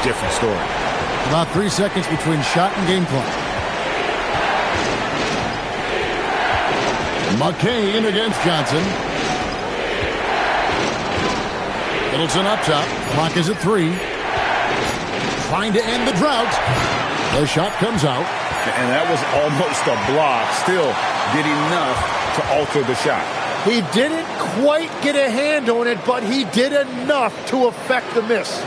different story. About 3 seconds between shot and game clock. McCain against Johnson. Middleton up top. Clock is at 3. Trying to end the drought. The shot comes out. And that was almost a block. Still did enough to alter the shot. He didn't quite get a hand on it, but he did enough to affect the miss.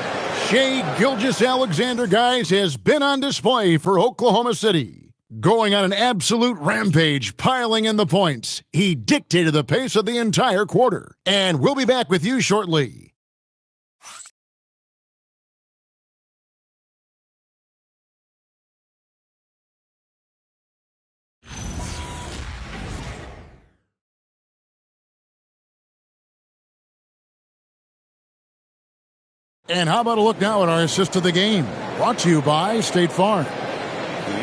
Shai Gilgeous-Alexander, guys, has been on display for Oklahoma City. Going on an absolute rampage, piling in the points. He dictated the pace of the entire quarter. And we'll be back with you shortly. And how about a look now at our assist of the game? Brought to you by State Farm.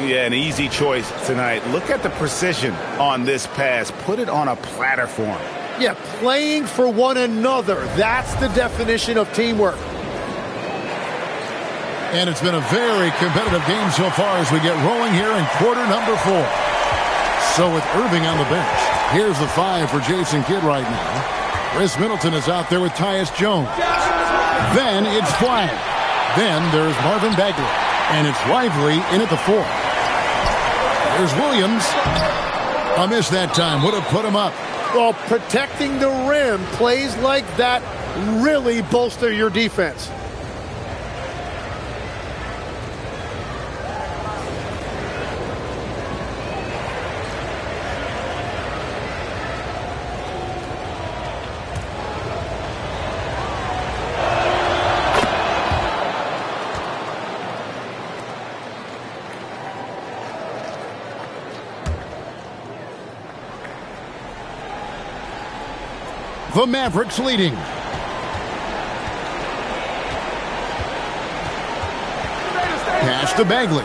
Yeah, an easy choice tonight. Look at the precision on this pass. Put it on a platter for him. Yeah, playing for one another. That's the definition of teamwork. And it's been a very competitive game so far as we get rolling here in quarter number 4. So with Irving on the bench, here's the 5 for Jason Kidd right now. Chris Middleton is out there with Tyus Jones. Then it's Flag. Then there's Marvin Bagley. And it's Lively in at the 4. There's Williams. A miss that time. Would have put him up. Well, protecting the rim, plays like that really bolster your defense. The Mavericks leading. Pass to Bagley.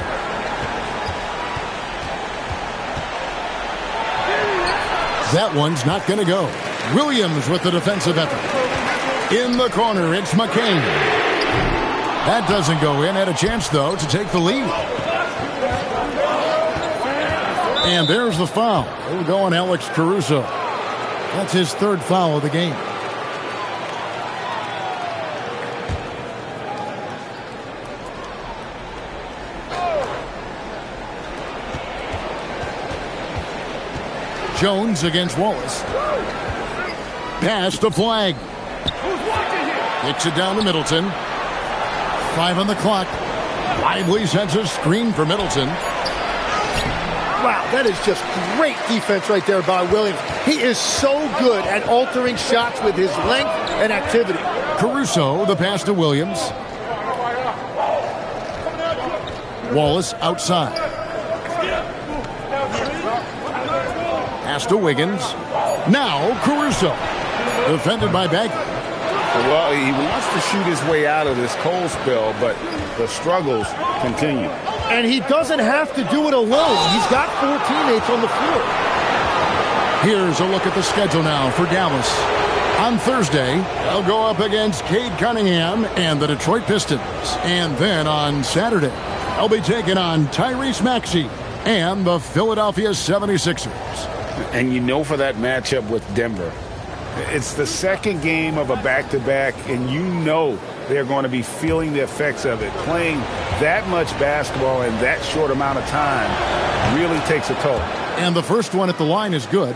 That one's not going to go. Williams with the defensive effort. In the corner, it's McCain. That doesn't go in. Had a chance, though, to take the lead. And there's the foul. It'll go on Alex Caruso. That's his 3rd foul of the game. Jones against Wallace. Pass to Flag. Kicks it down to Middleton. 5 on the clock. Lively sends a screen for Middleton. Wow, that is just great defense right there by Williams. He is so good at altering shots with his length and activity. Caruso, the pass to Williams. Wallace outside. Pass to Wiggins. Now Caruso. Defended by Bagley. Well, he wants to shoot his way out of this cold spell, but the struggles continue. And he doesn't have to do it alone. He's got 4 teammates on the floor. Here's a look at the schedule now for Dallas. On Thursday, they'll go up against Cade Cunningham and the Detroit Pistons. And then on Saturday, they'll be taking on Tyrese Maxey and the Philadelphia 76ers. And you know, for that matchup with Denver, it's the second game of a back-to-back, and you know they're going to be feeling the effects of it. Playing that much basketball in that short amount of time really takes a toll. And the first one at the line is good.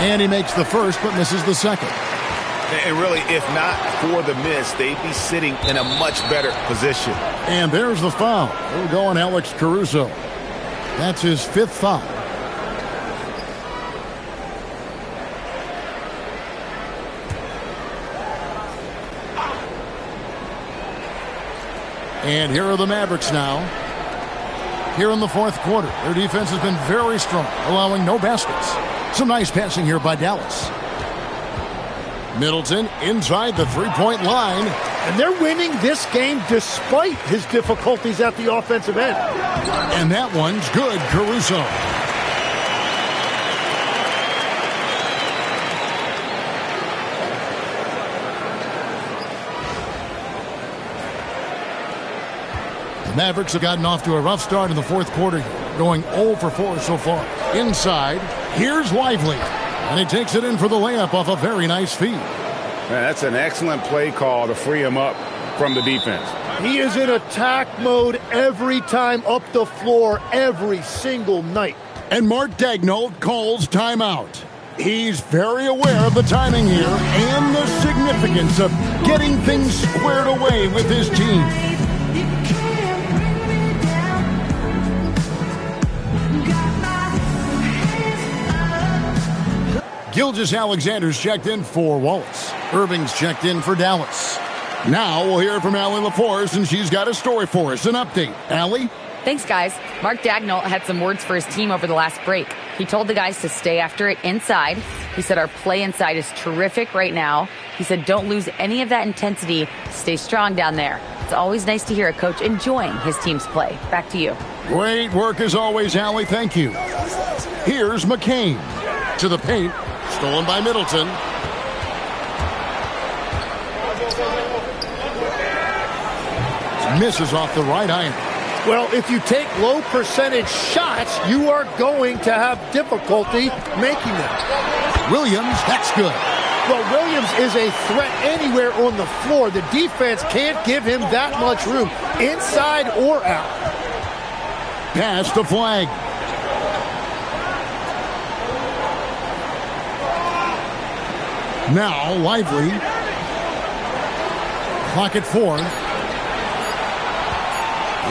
And he makes the first, but misses the second. And really, if not for the miss, they'd be sitting in a much better position. And there's the foul. It'll go on Alex Caruso. That's his 5th foul. And here are the Mavericks now. Here in the 4th quarter, their defense has been very strong, allowing no baskets. Some nice passing here by Dallas. Middleton inside the 3-point line. And they're winning this game despite his difficulties at the offensive end. And that one's good, Caruso. The Mavericks have gotten off to a rough start in the 4th quarter, going 0 for 4 so far. Inside, here's Lively. And he takes it in for the layup off a very nice feed. Man, that's an excellent play call to free him up from the defense. He is in attack mode every time up the floor, every single night. And Mark Daigneault calls timeout. He's very aware of the timing here and the significance of getting things squared away with his team. Gilgeous-Alexander's checked in for Wallace. Irving's checked in for Dallas. Now we'll hear from Allie LaForce, and she's got a story for us, an update. Allie? Thanks, guys. Mark Daigneault had some words for his team over the last break. He told the guys to stay after it inside. He said our play inside is terrific right now. He said don't lose any of that intensity. Stay strong down there. It's always nice to hear a coach enjoying his team's play. Back to you. Great work as always, Allie. Thank you. Here's McCain. To the paint. Stolen by Middleton. Misses off the right iron. Well, if you take low percentage shots, you are going to have difficulty making them. Williams, that's good. Well, Williams is a threat anywhere on the floor. The defense can't give him that much room, inside or out. Pass the flag. Now, Lively. Clock at 4.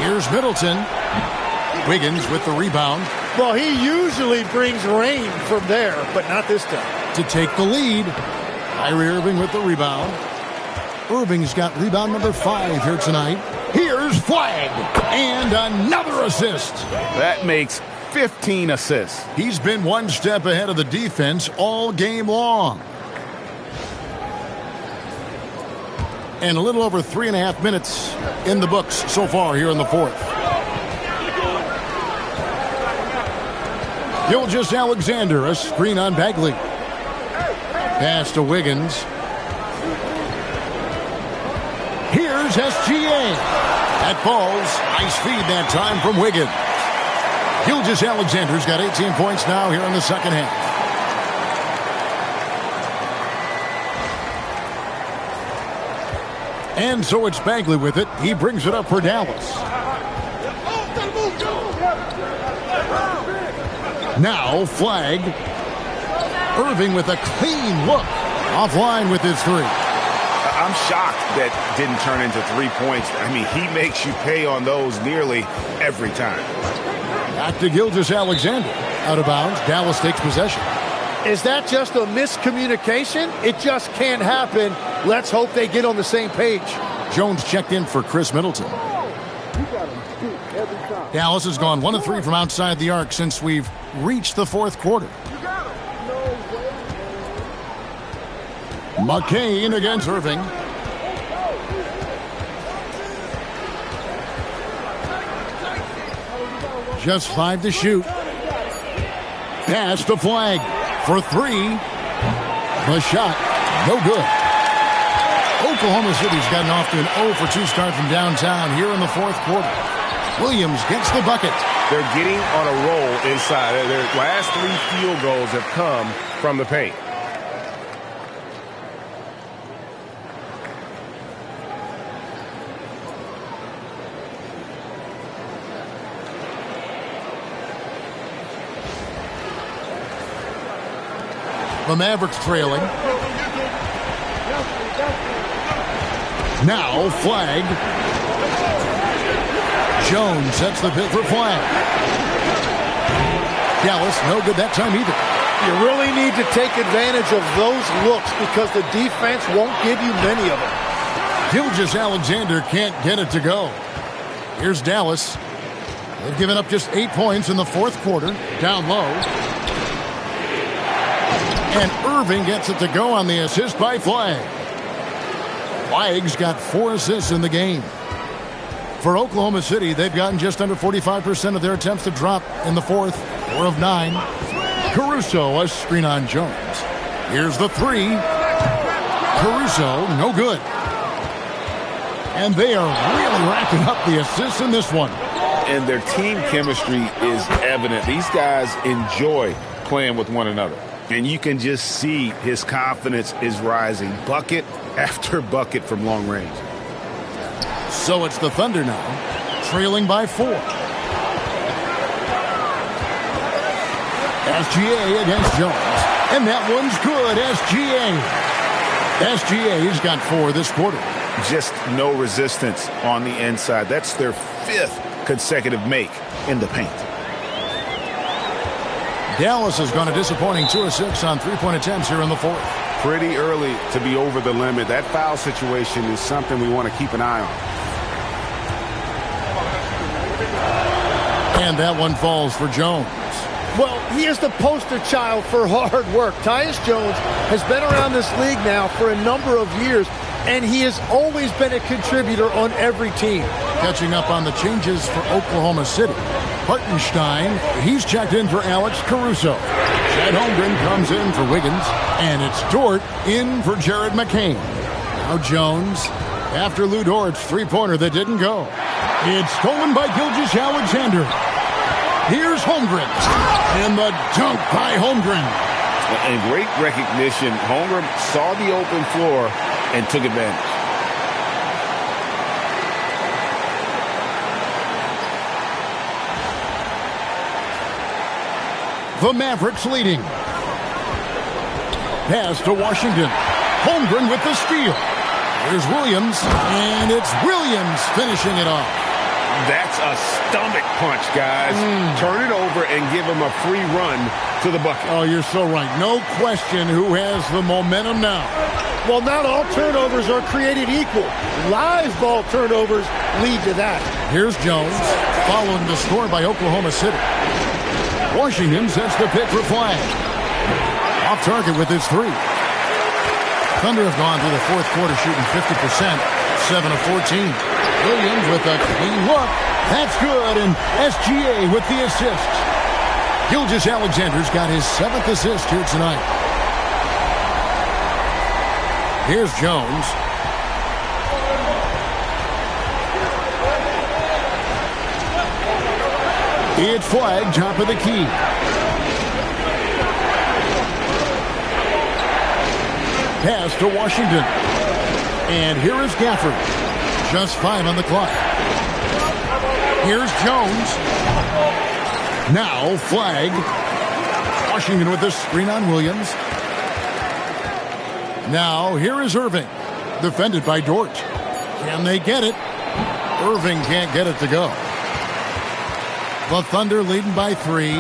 Here's Middleton. Wiggins with the rebound. Well, he usually brings rain from there, but not this time. To take the lead. Kyrie Irving with the rebound. Irving's got rebound number 5 here tonight. Here's Flag. And another assist. That makes 15 assists. He's been one step ahead of the defense all game long. And a little over 3.5 minutes in the books so far here in the fourth. Gilgeous-Alexander, a screen on Bagley. Pass to Wiggins. Here's SGA. That falls. Nice feed that time from Wiggins. Gilgeous-Alexander's got 18 points now here in the second half. And so it's Bagley with it. He brings it up for Dallas. Now Flag. Irving with a clean look. Offline with his 3. I'm shocked that didn't turn into 3 points. I mean, he makes you pay on those nearly every time. Back to Gilgeous-Alexander. Out of bounds. Dallas takes possession. Is that just a miscommunication? It just can't happen. Let's hope they get on the same page. Jones checked in for Chris Middleton. Dallas has gone 1 of 3 from outside the arc since we've reached the fourth quarter. McCain against Irving. Just 5 to shoot. Pass to Flag for 3. The shot, no good. Oklahoma City's gotten off to an 0 for 2 start from downtown here in the fourth quarter. Williams gets the bucket. They're getting on a roll inside. Their last 3 field goals have come from the paint. The Mavericks trailing. Now Flag. Jones sets the pick for Flag. Dallas, no good that time either. You really need to take advantage of those looks because the defense won't give you many of them. Gilgeous-Alexander can't get it to go. Here's Dallas. They've given up just 8 points in the fourth quarter. Down low. And Irving gets it to go on the assist by Flag. Flag's got 4 assists in the game. For Oklahoma City, they've gotten just under 45% of their attempts to drop in the fourth. 4 of 9. Caruso, a screen on Jones. Here's the 3. Caruso, no good. And they are really racking up the assists in this one. And their team chemistry is evident. These guys enjoy playing with one another. And you can just see his confidence is rising. Bucket after bucket from long range. So it's the Thunder now, trailing by 4. SGA against Jones. And that one's good, SGA. SGA's got 4 this quarter. Just no resistance on the inside. That's their 5th consecutive make in the paint. Dallas has gone a disappointing 2 of 6 on 3-point attempts here in the 4th. Pretty early to be over the limit. That foul situation is something we want to keep an eye on. And that one falls for Jones. Well, he is the poster child for hard work. Tyus Jones has been around this league now for a number of years, and he has always been a contributor on every team. Catching up on the changes for Oklahoma City. Hartenstein, he's checked in for Alex Caruso. Chad Holmgren comes in for Wiggins, and it's Dort in for Jared McCain. Now Jones, after Lou Dort's three-pointer that didn't go. It's stolen by Gilgeous-Alexander. Here's Holmgren, and the dunk by Holmgren. And great recognition. Holmgren saw the open floor and took advantage. The Mavericks leading. Pass to Washington. Holmgren with the steal. Here's Williams, and it's Williams finishing it off. That's a stomach punch, guys. Turn it over and give him a free run to the bucket. Oh, you're so right. No question who has the momentum now. Well, not all turnovers are created equal. Live ball turnovers lead to that. Here's Jones, following the score by Oklahoma City. Washington sets the pick for Flag. Off target with his 3. Thunder have gone through the 4th quarter shooting 50%, 7 of 14. Williams with a clean look. That's good, and SGA with the assist. Gilgeous-Alexander's got his 7th assist here tonight. Here's Jones. It's Flag, top of the key. Pass to Washington. And here is Gafford. Just 5 on the clock. Here's Jones. Now Flag. Washington with the screen on Williams. Now here is Irving. Defended by Dort. Can they get it? Irving can't get it to go. The Thunder leading by 3.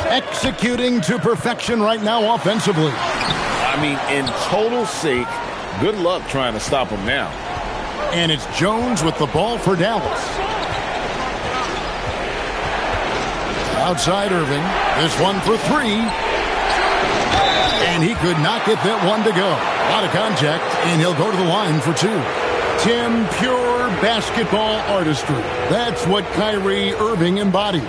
Executing to perfection right now offensively. I mean, in total sync. Good luck trying to stop him now. And it's Jones with the ball for Dallas. Outside Irving. This one for 3. And he could not get that one to go. A lot of contact, and he'll go to the line for 2. Tim, pure basketball artistry. That's what Kyrie Irving embodied.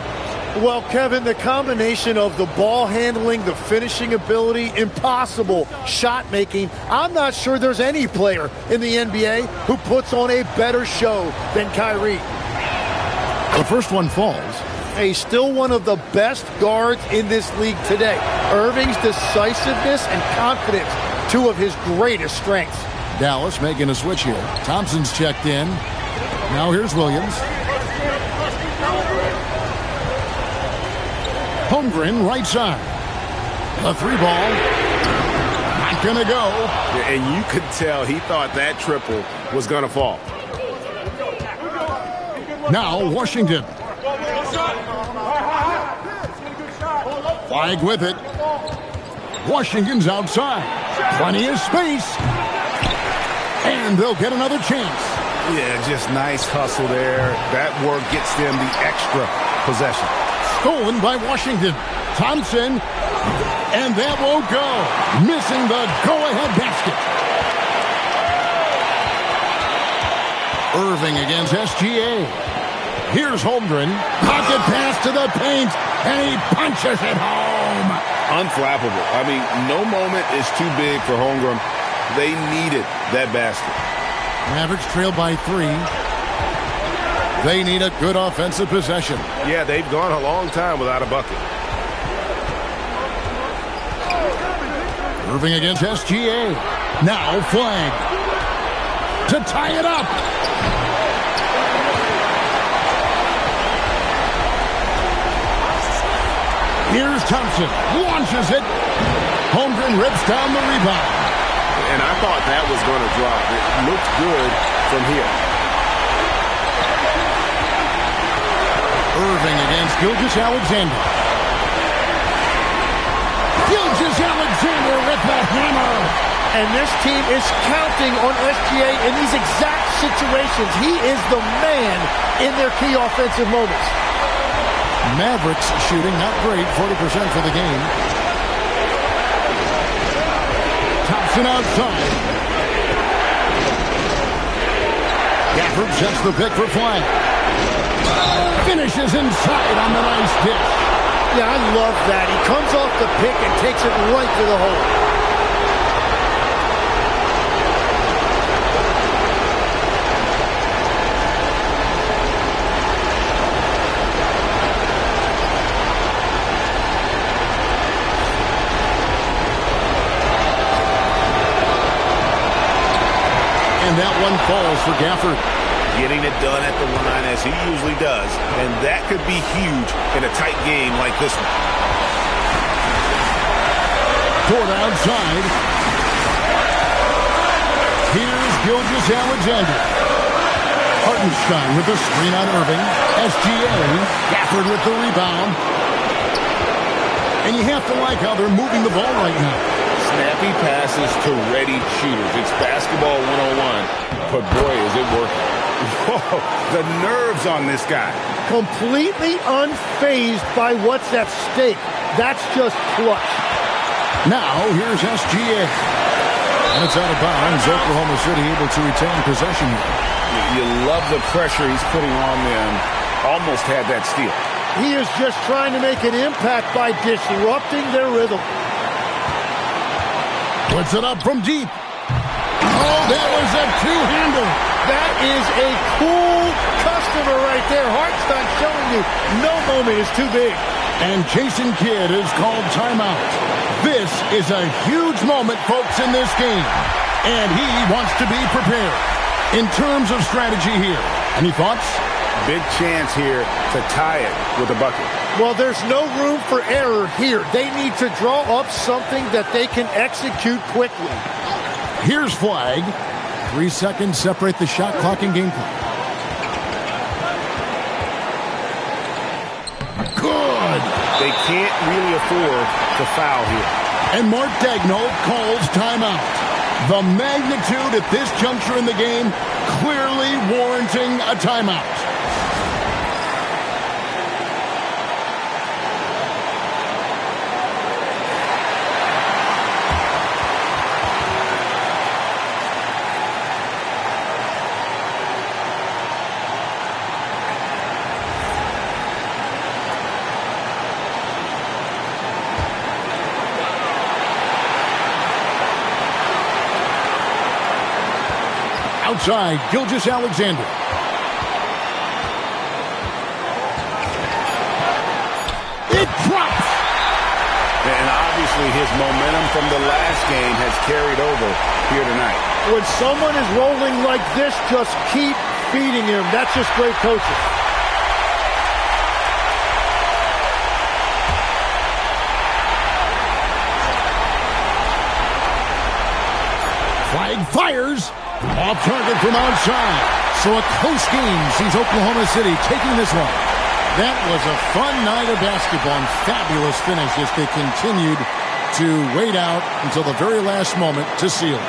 Well, Kevin, the combination of the ball handling, the finishing ability, impossible shot making. I'm not sure there's any player in the NBA who puts on a better show than Kyrie. The first one falls. He's still one of the best guards in this league today. Irving's decisiveness and confidence, 2 of his greatest strengths. Dallas making a switch here. Thompson's checked in. Now here's Williams. Holmgren, right side. A 3-ball. Not going to go. And you could tell he thought that triple was going to fall. Now Washington. Flag with it. Washington's outside. Plenty of space. And they'll get another chance. Yeah, just nice hustle there. That work gets them the extra possession. Stolen by Washington. Thompson. And that won't go. Missing the go-ahead basket. Irving against SGA. Here's Holmgren. Pocket pass to the paint. And he punches it home. Unflappable. I mean, no moment is too big for Holmgren. They needed that basket. Mavericks trail by 3. They need a good offensive possession. Yeah, they've gone a long time without a bucket. Irving against SGA. Now flag. To tie it up. Here's Thompson. Launches it. Holmgren rips down the rebound. And I thought that was going to drop. It looked good from here. Irving against Gilgeous-Alexander. Gilgeous-Alexander with the hammer. And this team is counting on SGA in these exact situations. He is the man in their key offensive moments. Mavericks shooting not great, 40% for the game. Thompson outside. Gafford sets the pick for flag. Finishes inside on the nice dish. Yeah, I love that. He comes off the pick and takes it right to the hole. And that one falls for Gafford. Getting it done at the line as he usually does. And that could be huge in a tight game like this one. Ford outside. Here's Gilgeous-Alexander. Hartenstein with the screen on Irving. SGA. Gafford with the rebound. And you have to like how they're moving the ball right now. Snappy passes to ready shooters. It's basketball 101. But boy, is it working. Whoa, the nerves on this guy. Completely unfazed by what's at stake. That's just clutch. Now, here's SGA. And it's out of bounds. Oklahoma City able to retain possession. You love the pressure he's putting on them. Almost had that steal. He is just trying to make an impact by disrupting their rhythm. Puts it up from deep. Oh, that was a two-hander. That is a cool customer right there. Hartenstein showing you no moment is too big. And Jason Kidd is called timeout. This is a huge moment, folks, in this game. And he wants to be prepared. In terms of strategy here, any thoughts? Big chance here to tie it with a bucket. Well, there's no room for error here. They need to draw up something that they can execute quickly. Here's flag. 3 seconds separate the shot clock and game clock. Good. They can't really afford to foul here. And Mark Daigneault calls timeout. The magnitude at this juncture in the game clearly warranting a timeout. Outside, Gilgeous-Alexander. It drops! And obviously his momentum from the last game has carried over here tonight. When someone is rolling like this, just keep feeding him. That's just great coaching. Flag fires. Off target from outside. So a close game sees Oklahoma City taking this one. That was a fun night of basketball and fabulous finish as they continued to wait out until the very last moment to seal it.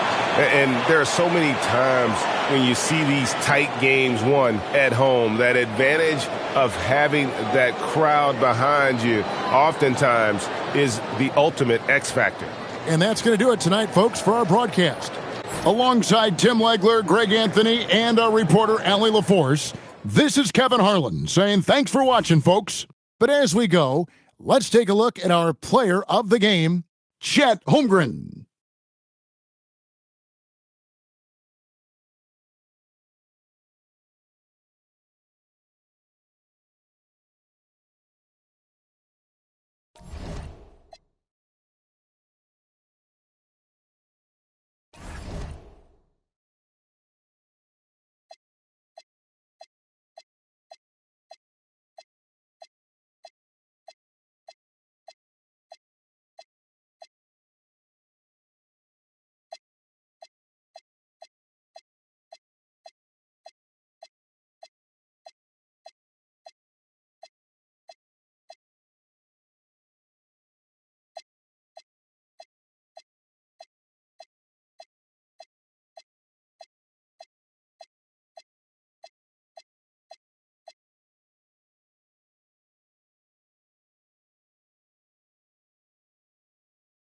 And there are so many times when you see these tight games won at home, that advantage of having that crowd behind you oftentimes is the ultimate X factor. And that's going to do it tonight, folks, for our broadcast. Alongside Tim Legler, Greg Anthony, and our reporter, Allie LaForce, this is Kevin Harlan saying thanks for watching, folks. But as we go, let's take a look at our player of the game, Chet Holmgren.